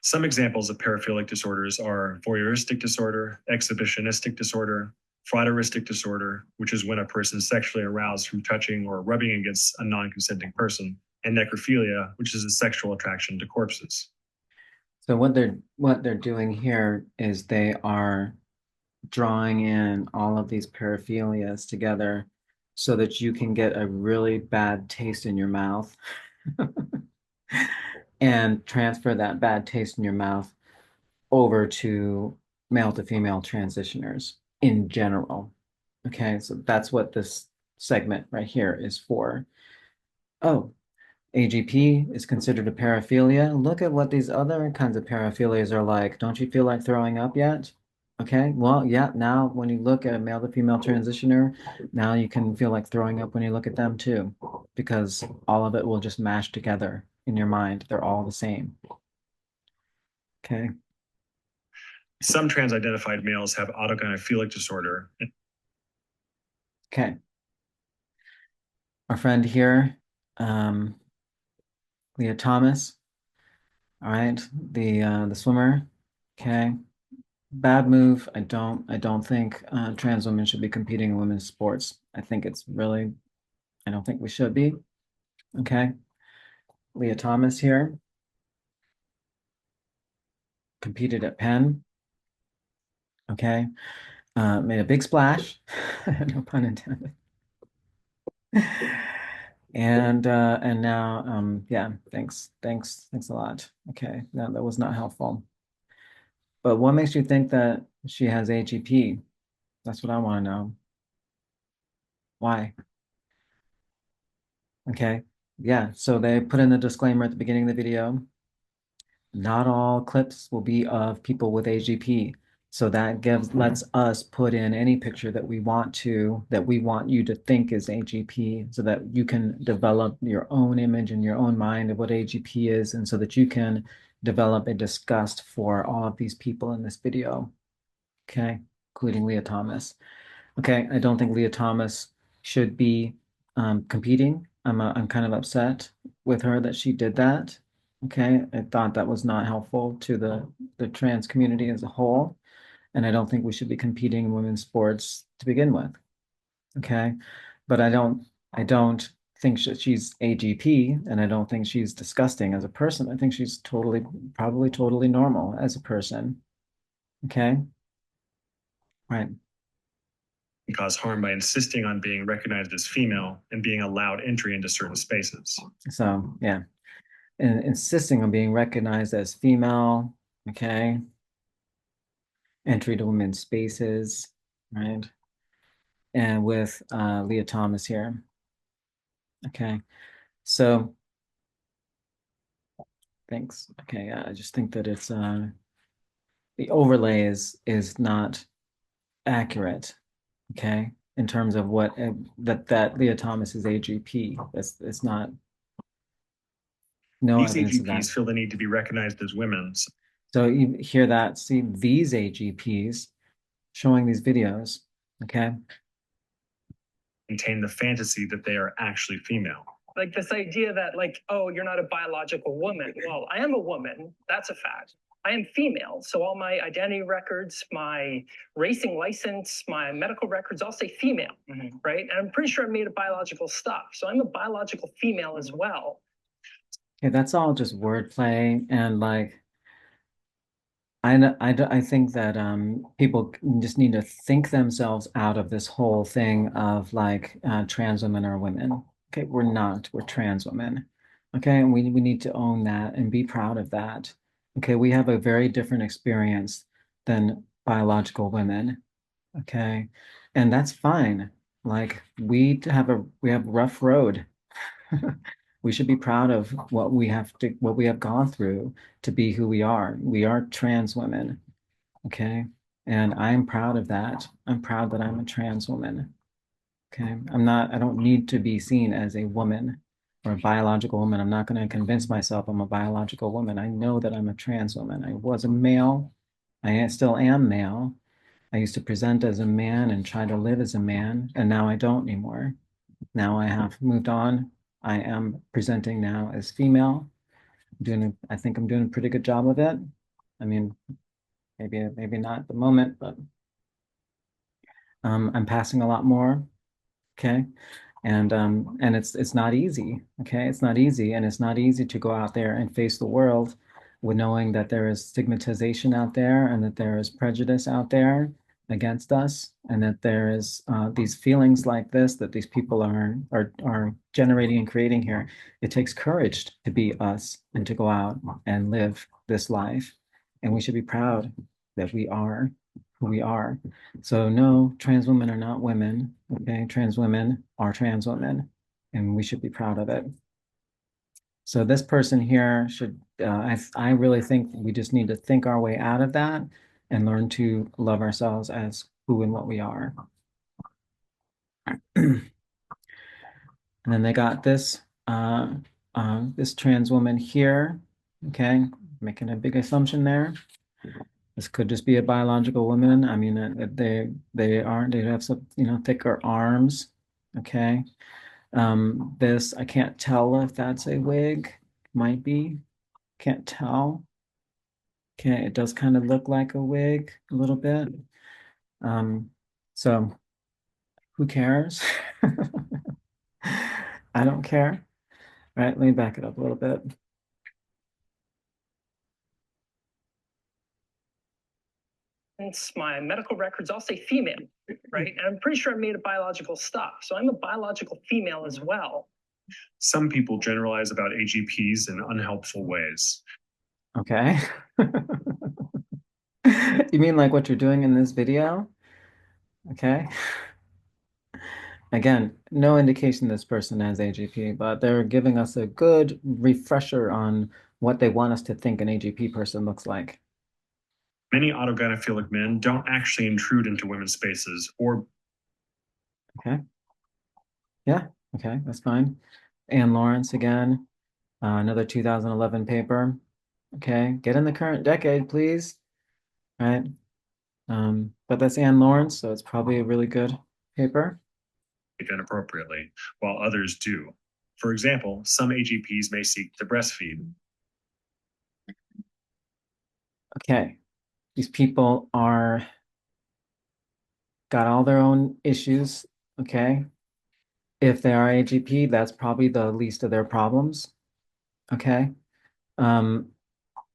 Some examples of paraphilic disorders are voyeuristic disorder, exhibitionistic disorder, frotteuristic disorder, which is when a person is sexually aroused from touching or rubbing against a non-consenting person, and necrophilia, which is a sexual attraction to corpses. So what they're doing here is they are drawing in all of these paraphilias together so that you can get a really bad taste in your mouth and transfer that bad taste in your mouth over to male to female transitioners in general. Okay, so that's what this segment right here is for. Oh, AGP is considered a paraphilia. Look at what these other kinds of paraphilias are like. Don't you feel like throwing up yet? Okay, well, yeah, now when you look at a male to female transitioner, now you can feel like throwing up when you look at them too, because all of it will just mash together in your mind. They're all the same. Okay. Some trans-identified males have autogynephilic disorder. Okay. Our friend here, Leah Thomas. All right, the swimmer. Okay. Bad move. I don't think trans women should be competing in women's sports. I don't think we should be. Okay. Leah Thomas here competed at Penn. Okay. Made a big splash. No pun intended. And now yeah, thanks a lot. Okay. No, that was not helpful. But what makes you think that she has AGP? That's what I want to know. Why? Okay. Yeah. So they put in the disclaimer at the beginning of the video. Not all clips will be of people with AGP. So that lets us put in any picture that we want you to think is AGP, so that you can develop your own image in your own mind of what AGP is, and so that you can develop a disgust for all of these people in this video. Okay, including Leah Thomas. Okay, I don't think Leah Thomas should be competing. I'm kind of upset with her that she did that. Okay, I thought that was not helpful to the trans community as a whole, and I don't think we should be competing in women's sports to begin with. Okay, but I don't think she's AGP, and I don't think she's disgusting as a person. I think she's probably totally normal as a person. Okay, right. Cause harm by insisting on being recognized as female and being allowed entry into certain spaces. So yeah, and insisting on being recognized as female, okay, entry to women's spaces, right? And with Leah Thomas here. Okay, so thanks. Okay, I just think that it's the overlay is not accurate, okay, in terms of what that Leah Thomas is AGP. It's not no These evidence of that. AGPs feel the need to be recognized as women. So you hear that, see these AGPs showing these videos, okay? Maintain the fantasy that they are actually female. Like this idea that like, oh, you're not a biological woman. Well, I am a woman. That's a fact. I am female. So all my identity records, my racing license, my medical records all say female, right? And I'm pretty sure I made a biological stuff. So I'm a biological female as well. Okay, that's all just wordplay, and like I think that people just need to think themselves out of this whole thing of like trans women are women. Okay, we're not. We're trans women. Okay, and we need to own that and be proud of that. Okay, we have a very different experience than biological women. Okay, and that's fine. Like we have rough road. We should be proud of what we have gone through to be who we are. We are trans women, okay? And I'm proud of that. I'm proud that I'm a trans woman. Okay. I don't need to be seen as a woman or a biological woman. I'm not going to convince myself I'm a biological woman. I know that I'm a trans woman. I was a male. Still am male. I used to present as a man and try to live as a man, and now I don't anymore. Now I have moved on. I am presenting now as female. I think I'm doing a pretty good job of it. I mean, maybe not at the moment, but I'm passing a lot more. Okay. And it's not easy. Okay. It's not easy. And it's not easy to go out there and face the world with knowing that there is stigmatization out there and that there is prejudice out there against us, and that there is these feelings like this that these people are generating and creating here. It takes courage to be us and to go out and live this life. And we should be proud that we are who we are. So no, trans women are not women. Okay, trans women are trans women, and we should be proud of it. So this person here should, I really think we just need to think our way out of that and learn to love ourselves as who and what we are. And then they got this trans woman here. Okay, making a big assumption there. This could just be a biological woman. I mean, they have some, thicker arms. Okay. This, I can't tell if that's a wig. Might be. Can't tell. Okay, it does kind of look like a wig a little bit. So who cares? I don't care. All right, let me back it up a little bit. My medical records all say female, right? And I'm pretty sure I made a biological stuff. So I'm a biological female as well. Some people generalize about AGPs in unhelpful ways. Okay. You mean like what you're doing in this video? Okay. Again, no indication this person has AGP, but they're giving us a good refresher on what they want us to think an AGP person looks like. Many autogynephilic men don't actually intrude into women's spaces or Okay. Yeah. Okay. That's fine. Anne Lawrence again, another 2011 paper. Okay. Get in the current decade, please. Right. But that's Anne Lawrence, so it's probably a really good paper. inappropriately, while others do. For example, some AGPs may seek to breastfeed. Okay. These people are got all their own issues. Okay. If they are AGP, that's probably the least of their problems. Okay. Um,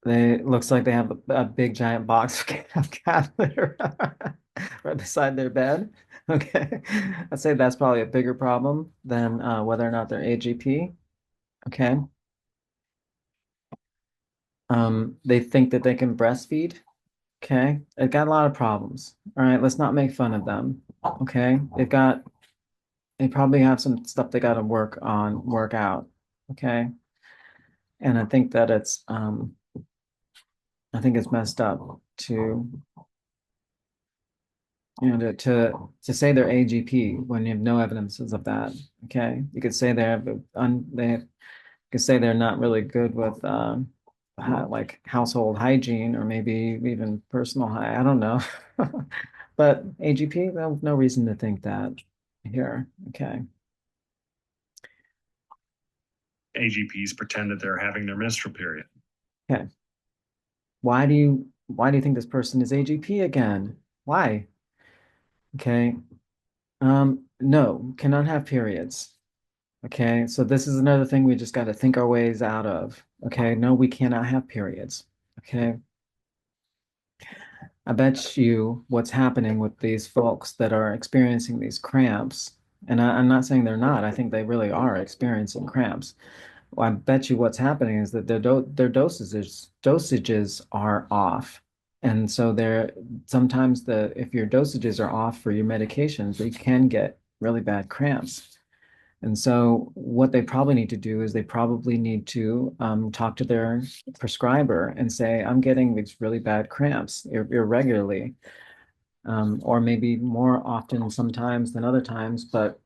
they looks like they have a big giant box of cat litter right beside their bed. Okay. I'd say that's probably a bigger problem than whether or not they're AGP. Okay. They think that they can breastfeed. Okay. They've got a lot of problems. All right, let's not make fun of them. Okay. They probably have some stuff they got to work out. Okay. And I think it's messed up to, to say they're AGP when you have no evidences of that. Okay. You could say they could say they're not really good with, like household hygiene or maybe even personal I don't know. But AGP, no reason to think that here. Okay. AGPs pretend that they're having their menstrual period. Okay. Why do you think this person is AGP again? Why? Okay. No, cannot have periods. Okay. So this is another thing we just got to think our ways out of. Okay. No, we cannot have periods. Okay. I bet you what's happening with these folks that are experiencing these cramps, and I'm not saying they're not, I think they really are experiencing cramps. Well, I bet you what's happening is that their dosages are off. And so they're sometimes if your dosages are off for your medications, they can get really bad cramps. And so what they probably need to do is they probably need to talk to their prescriber and say, I'm getting these really bad cramps irregularly, or maybe more often sometimes than other times, but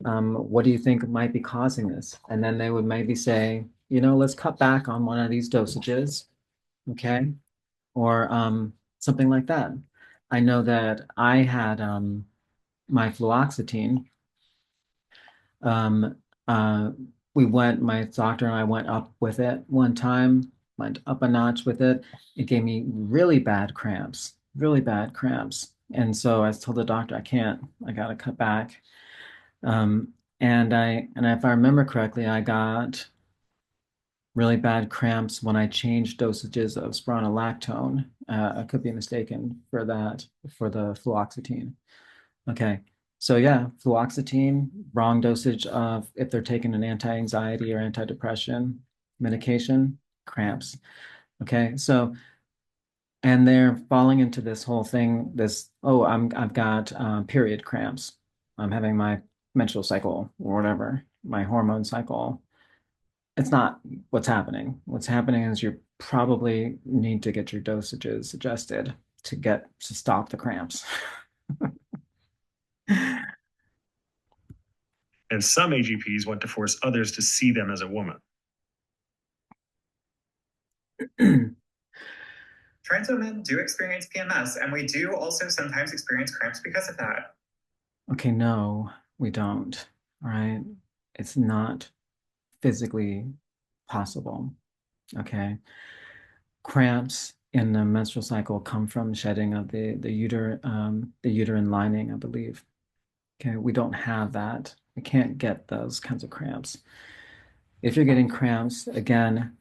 what do you think might be causing this? And then they would maybe say, let's cut back on one of these dosages, okay? Or something like that. I know that I had my fluoxetine. Um, uh, my doctor and I went up with it one time, went up a notch with it. It gave me really bad cramps, really bad cramps. And so I told the doctor, I got to cut back. And if I remember correctly, I got really bad cramps when I changed dosages of spironolactone. I could be mistaken for that for the fluoxetine. Okay, so yeah, fluoxetine, wrong dosage of if they're taking an anti-anxiety or antidepressant medication, cramps. Okay, so and they're falling into this whole thing. I've got period cramps. I'm having my menstrual cycle or whatever, my hormone cycle. It's not what's happening. What's happening is you probably need to get your dosages adjusted to stop the cramps. And some AGPs want to force others to see them as a woman. Trans women do experience PMS, and we do also sometimes experience cramps because of that. Okay, no, we don't. All right. It's not physically possible. Okay. Cramps in the menstrual cycle come from shedding of the uterine lining, I believe. Okay, we don't have that. We can't get those kinds of cramps. If you're getting cramps, again,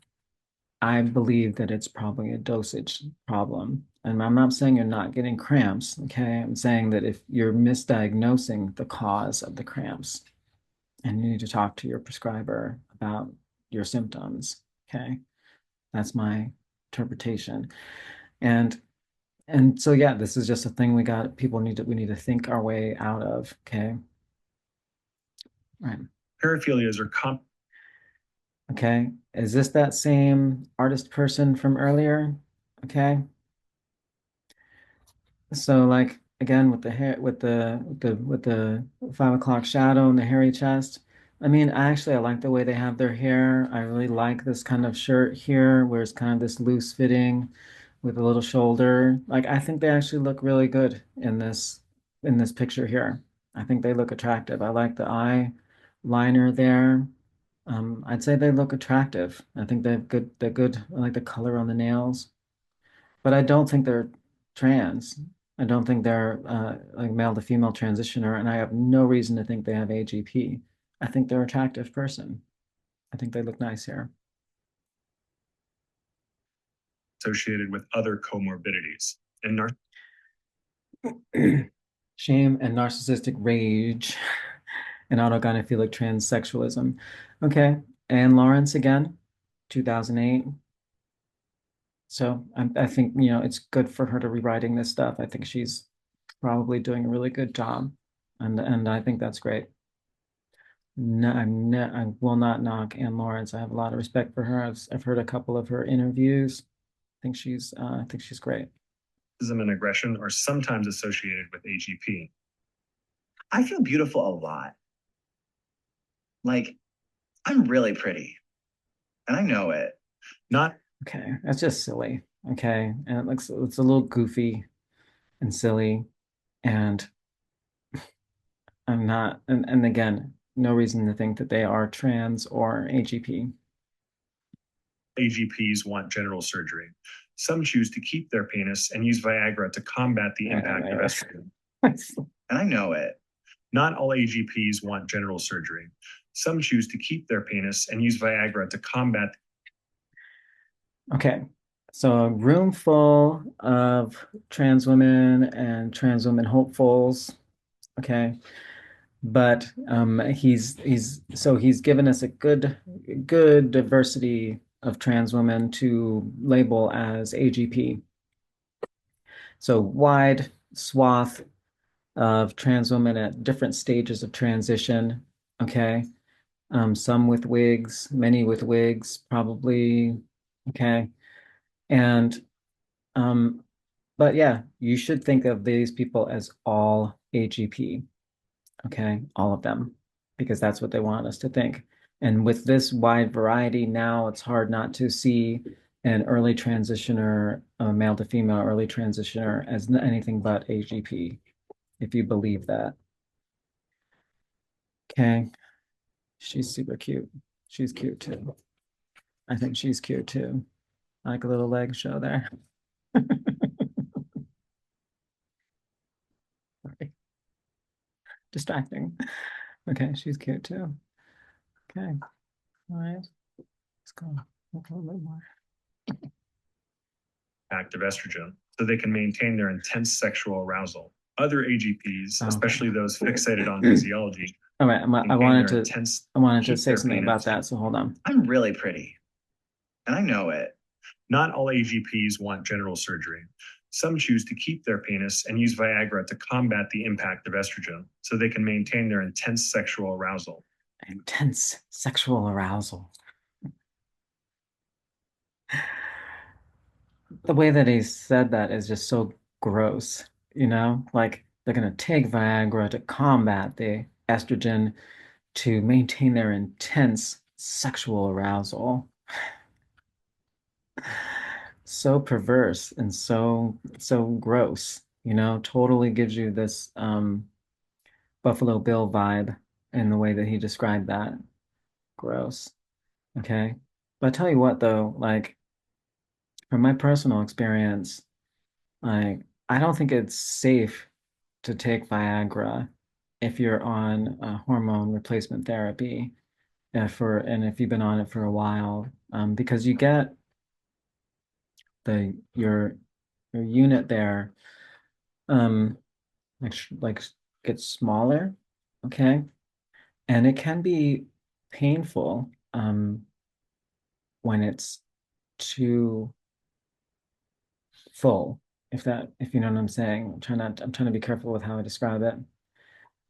I believe that it's probably a dosage problem. And I'm not saying you're not getting cramps, okay? I'm saying that if you're misdiagnosing the cause of the cramps, and you need to talk to your prescriber about your symptoms, okay? That's my interpretation. And so yeah, this is just a thing we need to think our way out of, okay? Right. Paraphilias are Okay. Is this that same artist person from earlier? Okay. So like again with the hair with the 5 o'clock shadow and the hairy chest. I mean, I like the way they have their hair. I really like this kind of shirt here where it's kind of this loose fitting with a little shoulder. Like I think they actually look really good in this picture here. I think they look attractive. I like the eye liner there. I'd say they look attractive. I think they're good. I like the color on the nails. But I don't think they're trans. I don't think they're like male to female transitioner, and I have no reason to think they have AGP. I think they're an attractive person. I think they look nice here. associated with other comorbidities. And Shame and narcissistic rage and autogynephilic transsexualism. Okay, and Lawrence again, 2008. So I think, it's good for her to rewriting this stuff. I think she's probably doing a really good job, and I think that's great. No, I will not knock Anne Lawrence. I have a lot of respect for her. I've heard a couple of her interviews. I think she's great. Narcissism and aggression are sometimes associated with AGP. I feel beautiful a lot. Like, I'm really pretty. And I know it. Not Okay, that's just silly. Okay, and it's a little goofy and silly, and I'm not. And again, no reason to think that they are trans or AGP. AGPs want genital surgery. Some choose to keep their penis and use Viagra to combat the impact of estrogen. And I know it. Not all AGPs want genital surgery. Some choose to keep their penis and use Viagra to combat. Okay, so a room full of trans women and trans women hopefuls. Okay, but he's given us a good diversity of trans women to label as AGP. So wide swath of trans women at different stages of transition. Okay, some with wigs, many with wigs, probably. Okay, and um, but yeah, you should think of these people as all AGP. Okay, all of them, because that's what they want us to think. And with this wide variety, now it's hard not to see an early transitioner, a male to female early transitioner, as anything but AGP, if you believe that. Okay, she's super cute. She's cute too. I think she's cute too. I like a little leg show there. Sorry. Distracting. Okay, she's cute too. Okay, all right. Let's go. Look a little bit more. Active estrogen so they can maintain their intense sexual arousal. Other AGPs, especially those fixated on physiology, all right, I wanted to say something about that, so hold on. I'm really pretty. And I know it. Not all AGPs want genital surgery. Some choose to keep their penis and use Viagra to combat the impact of estrogen so they can maintain their intense sexual arousal. Intense sexual arousal. The way that he said that is just so gross, like they're going to take Viagra to combat the estrogen to maintain their intense sexual arousal. So perverse and so gross, totally gives you this Buffalo Bill vibe in the way that he described that. Gross. Okay. But I tell you what though, like from my personal experience, like I don't think it's safe to take Viagra if you're on hormone replacement therapy and if you've been on it for a while, because you get the your unit there um like gets smaller, okay? And it can be painful when it's too full, if you know what I'm saying. I'm trying to be careful with how I describe it.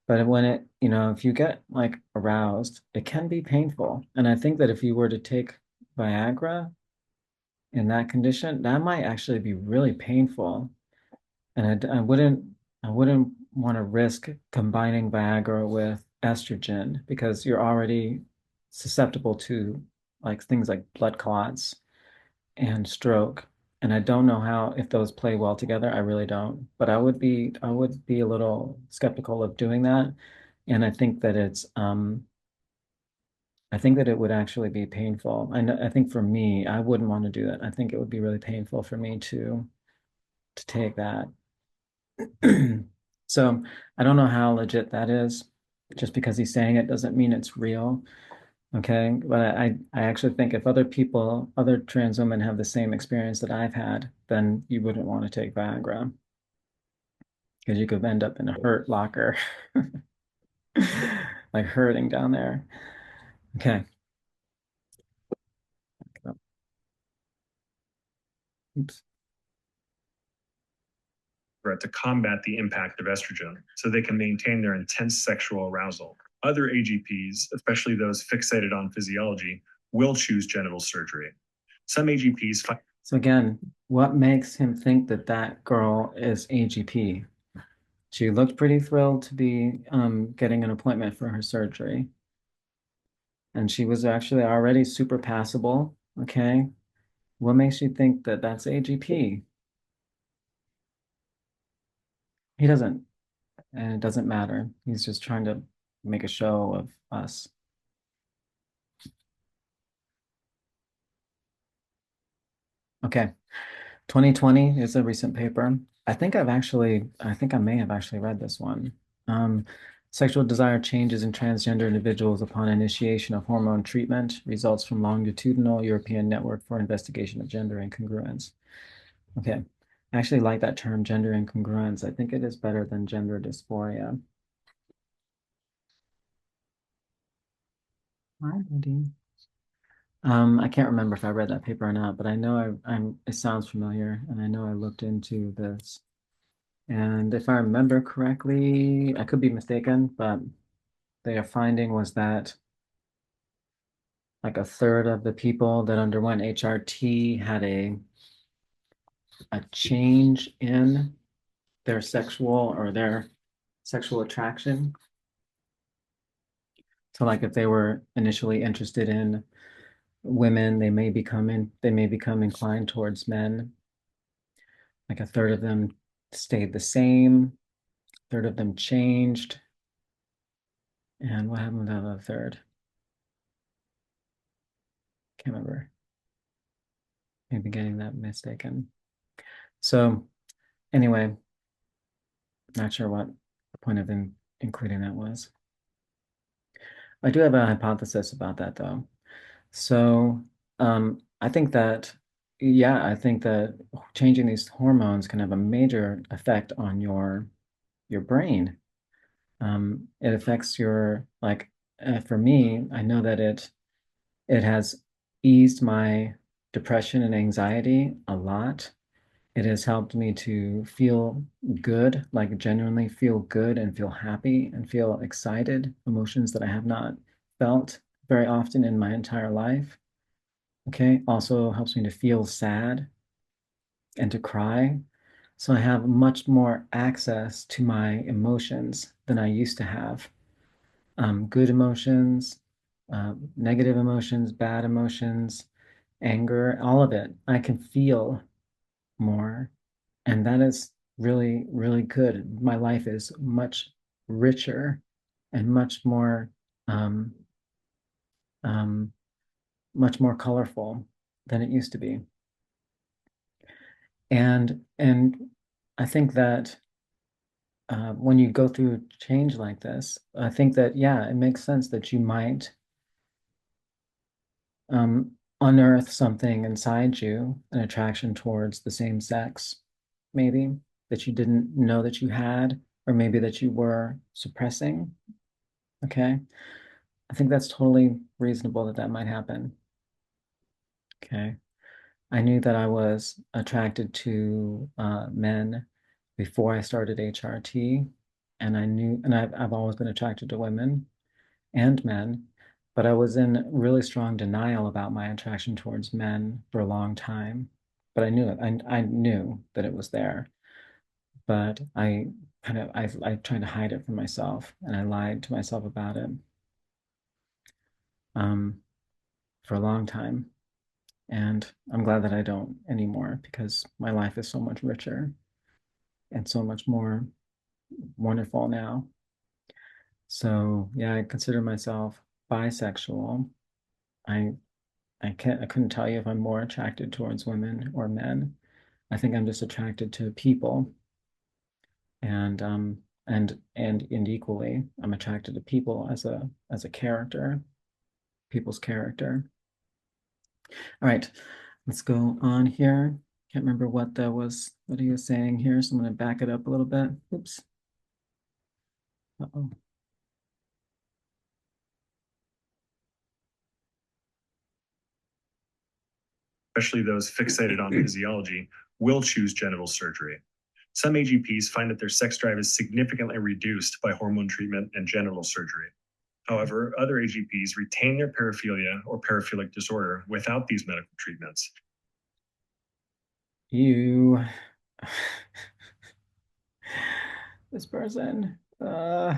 But when if you get like aroused, it can be painful. And I think that if you were to take Viagra in that condition, that might actually be really painful. And I wouldn't want to risk combining Viagra with estrogen because you're already susceptible to like things like blood clots and stroke. And I don't know how if those play well together. I really don't. But I would be a little skeptical of doing that. And I think that it would actually be painful. I think for me, I wouldn't want to do that. I think it would be really painful for me to take that. So I don't know how legit that is. Just because he's saying it doesn't mean it's real. Okay. But I actually think if other trans women have the same experience that I've had, then you wouldn't want to take Viagra because you could end up in a hurt locker, like hurting down there. Okay. Oops. To combat the impact of estrogen so they can maintain their intense sexual arousal. Other AGPs, especially those fixated on physiology, will choose genital surgery. Some AGPs find. So again, what makes him think that that girl is AGP? She looked pretty thrilled to be getting an appointment for her surgery. And she was actually already super passable. Okay. What makes you think that that's AGP? He doesn't, and it doesn't matter. He's just trying to make a show of us. Okay. 2020 is a recent paper. I think I may have actually read this one. Um, Sexual desire changes in transgender individuals upon initiation of hormone treatment results from longitudinal European network for investigation of gender incongruence. Okay. I actually like that term, gender incongruence. I think it is better than gender dysphoria. Hi, Nadine. I can't remember if I read that paper or not, but I know it sounds familiar, and I know I looked into this. And if I remember correctly, I could be mistaken, but their finding was that like a third of the people that underwent HRT had a change in their sexual attraction. So like if they were initially interested in women, they may become inclined towards men. Like a third of them stayed the same, a third of them changed. And what happened to the other third? Can't remember. Maybe getting that mistaken. So anyway, not sure what the point of including that was. I do have a hypothesis about that though. So I think that, yeah, I think that changing these hormones can have a major effect on your brain. It affects your like for me, I know that it has eased my depression and anxiety a lot. It has helped me to feel good, like genuinely feel good and feel happy and feel excited, emotions that I have not felt very often in my entire life. Okay. Also helps me to feel sad and to cry. So I have much more access to my emotions than I used to have. Good emotions, negative emotions, bad emotions, anger, all of it. I can feel more. And that is really, really good. My life is much richer and um, um, much more colorful than it used to be. And I think that when you go through change like this, I think that yeah, it makes sense that you might unearth something inside you, an attraction towards the same sex, maybe that you didn't know that you had, or maybe that you were suppressing. Okay. I think that's totally reasonable that that might happen. Okay. I knew that I was attracted to men before I started HRT. and I knew, and I've always been attracted to women and men, but I was in really strong denial about my attraction towards men for a long time. But I knew it. I knew that it was there, but I tried to hide it from myself, and I lied to myself about it um, for a long time. And I'm glad that I don't anymore because my life is so much richer and so much more wonderful now. So yeah, I consider myself bisexual. I I couldn't tell you if I'm more attracted towards women or men. I think I'm just attracted to people, and and equally I'm attracted to people as a character, people's character. All right, let's go on here. Can't remember what that was, what he was saying here, so I'm going to back it up a little bit. Oops. Uh-oh. Especially those fixated on physiology, will choose genital surgery. Some AGPs find that their sex drive is significantly reduced by hormone treatment and genital surgery. However, other AGPs retain their paraphilia or paraphilic disorder without these medical treatments. You, this person, As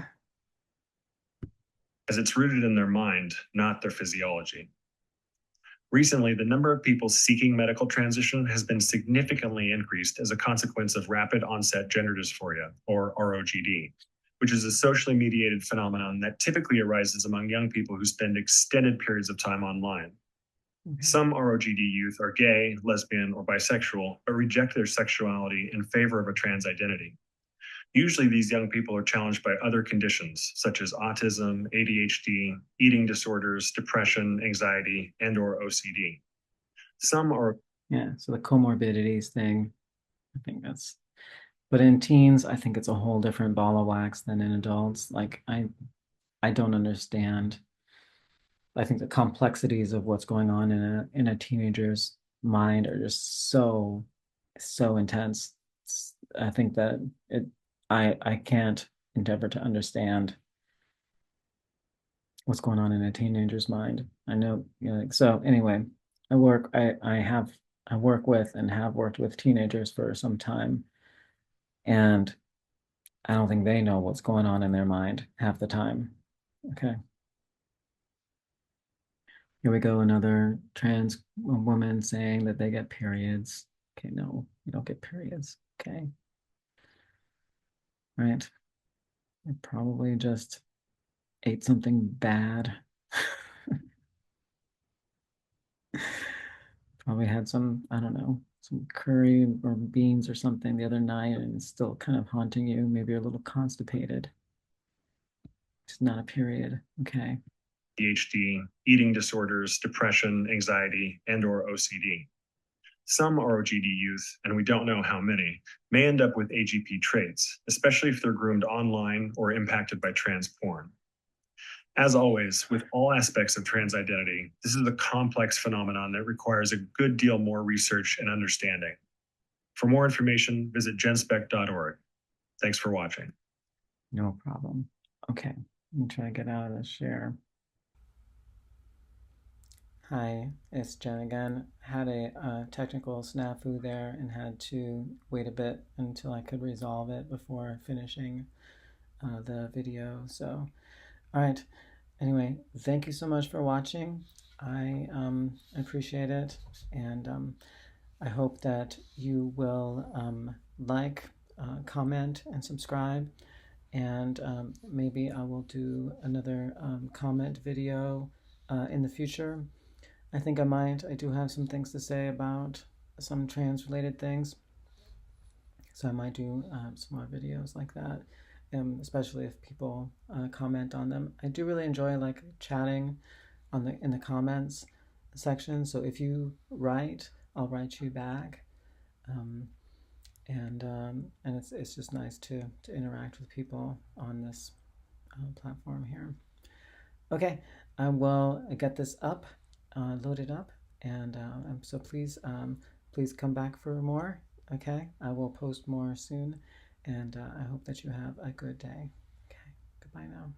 it's rooted in their mind, not their physiology. Recently, the number of people seeking medical transition has been significantly increased as a consequence of rapid onset gender dysphoria, or ROGD, which is a socially mediated phenomenon that typically arises among young people who spend extended periods of time online. Some ROGD youth are gay, lesbian, or bisexual, but reject their sexuality in favor of a trans identity. Usually, these young people are challenged by other conditions such as autism, ADHD, eating disorders, depression, anxiety, and/or OCD. Some are yeah, so the comorbidities thing, I think that's, but in teens, I think it's a whole different ball of wax than in adults. Like I don't understand. I think the complexities of what's going on in a teenager's mind are just so intense. I think that it I can't endeavor to understand what's going on in a teenager's mind. I know, you know, like, so anyway, I work with and have worked with teenagers for some time, and I don't think they know what's going on in their mind half the time. Okay. Here we go, another trans woman saying that they get periods. Okay, no, you don't get periods. Okay. Right. I probably just ate something bad. Probably had some, I don't know, some curry or beans or something the other night and it's still kind of haunting you. Maybe you're a little constipated. It's not a period. Okay. ADHD, eating disorders, depression, anxiety, and/or OCD. Some ROGD youth, and we don't know how many, may end up with AGP traits, especially if they're groomed online or impacted by trans porn. As always, with all aspects of trans identity, this is a complex phenomenon that requires a good deal more research and understanding. For more information, visit genspect.org. Thanks for watching. No problem. Okay. Let me try to get out of this share. Hi, it's Jen again. Had a technical snafu there and had to wait a bit until I could resolve it before finishing the video. So, all right. Anyway, thank you so much for watching. I appreciate it, and I hope that you will like, comment, and subscribe. And maybe I will do another comment video in the future. I think I might. I do have some things to say about some trans related things. So I might do some more videos like that, especially if people comment on them. I do really enjoy like chatting on the in the comments section. So if you write, I'll write you back, um, and it's just nice to interact with people on this platform here. Okay, I will get this up, loaded up, and so please please come back for more. Okay, I will post more soon, And I hope that you have a good day. Okay, goodbye now.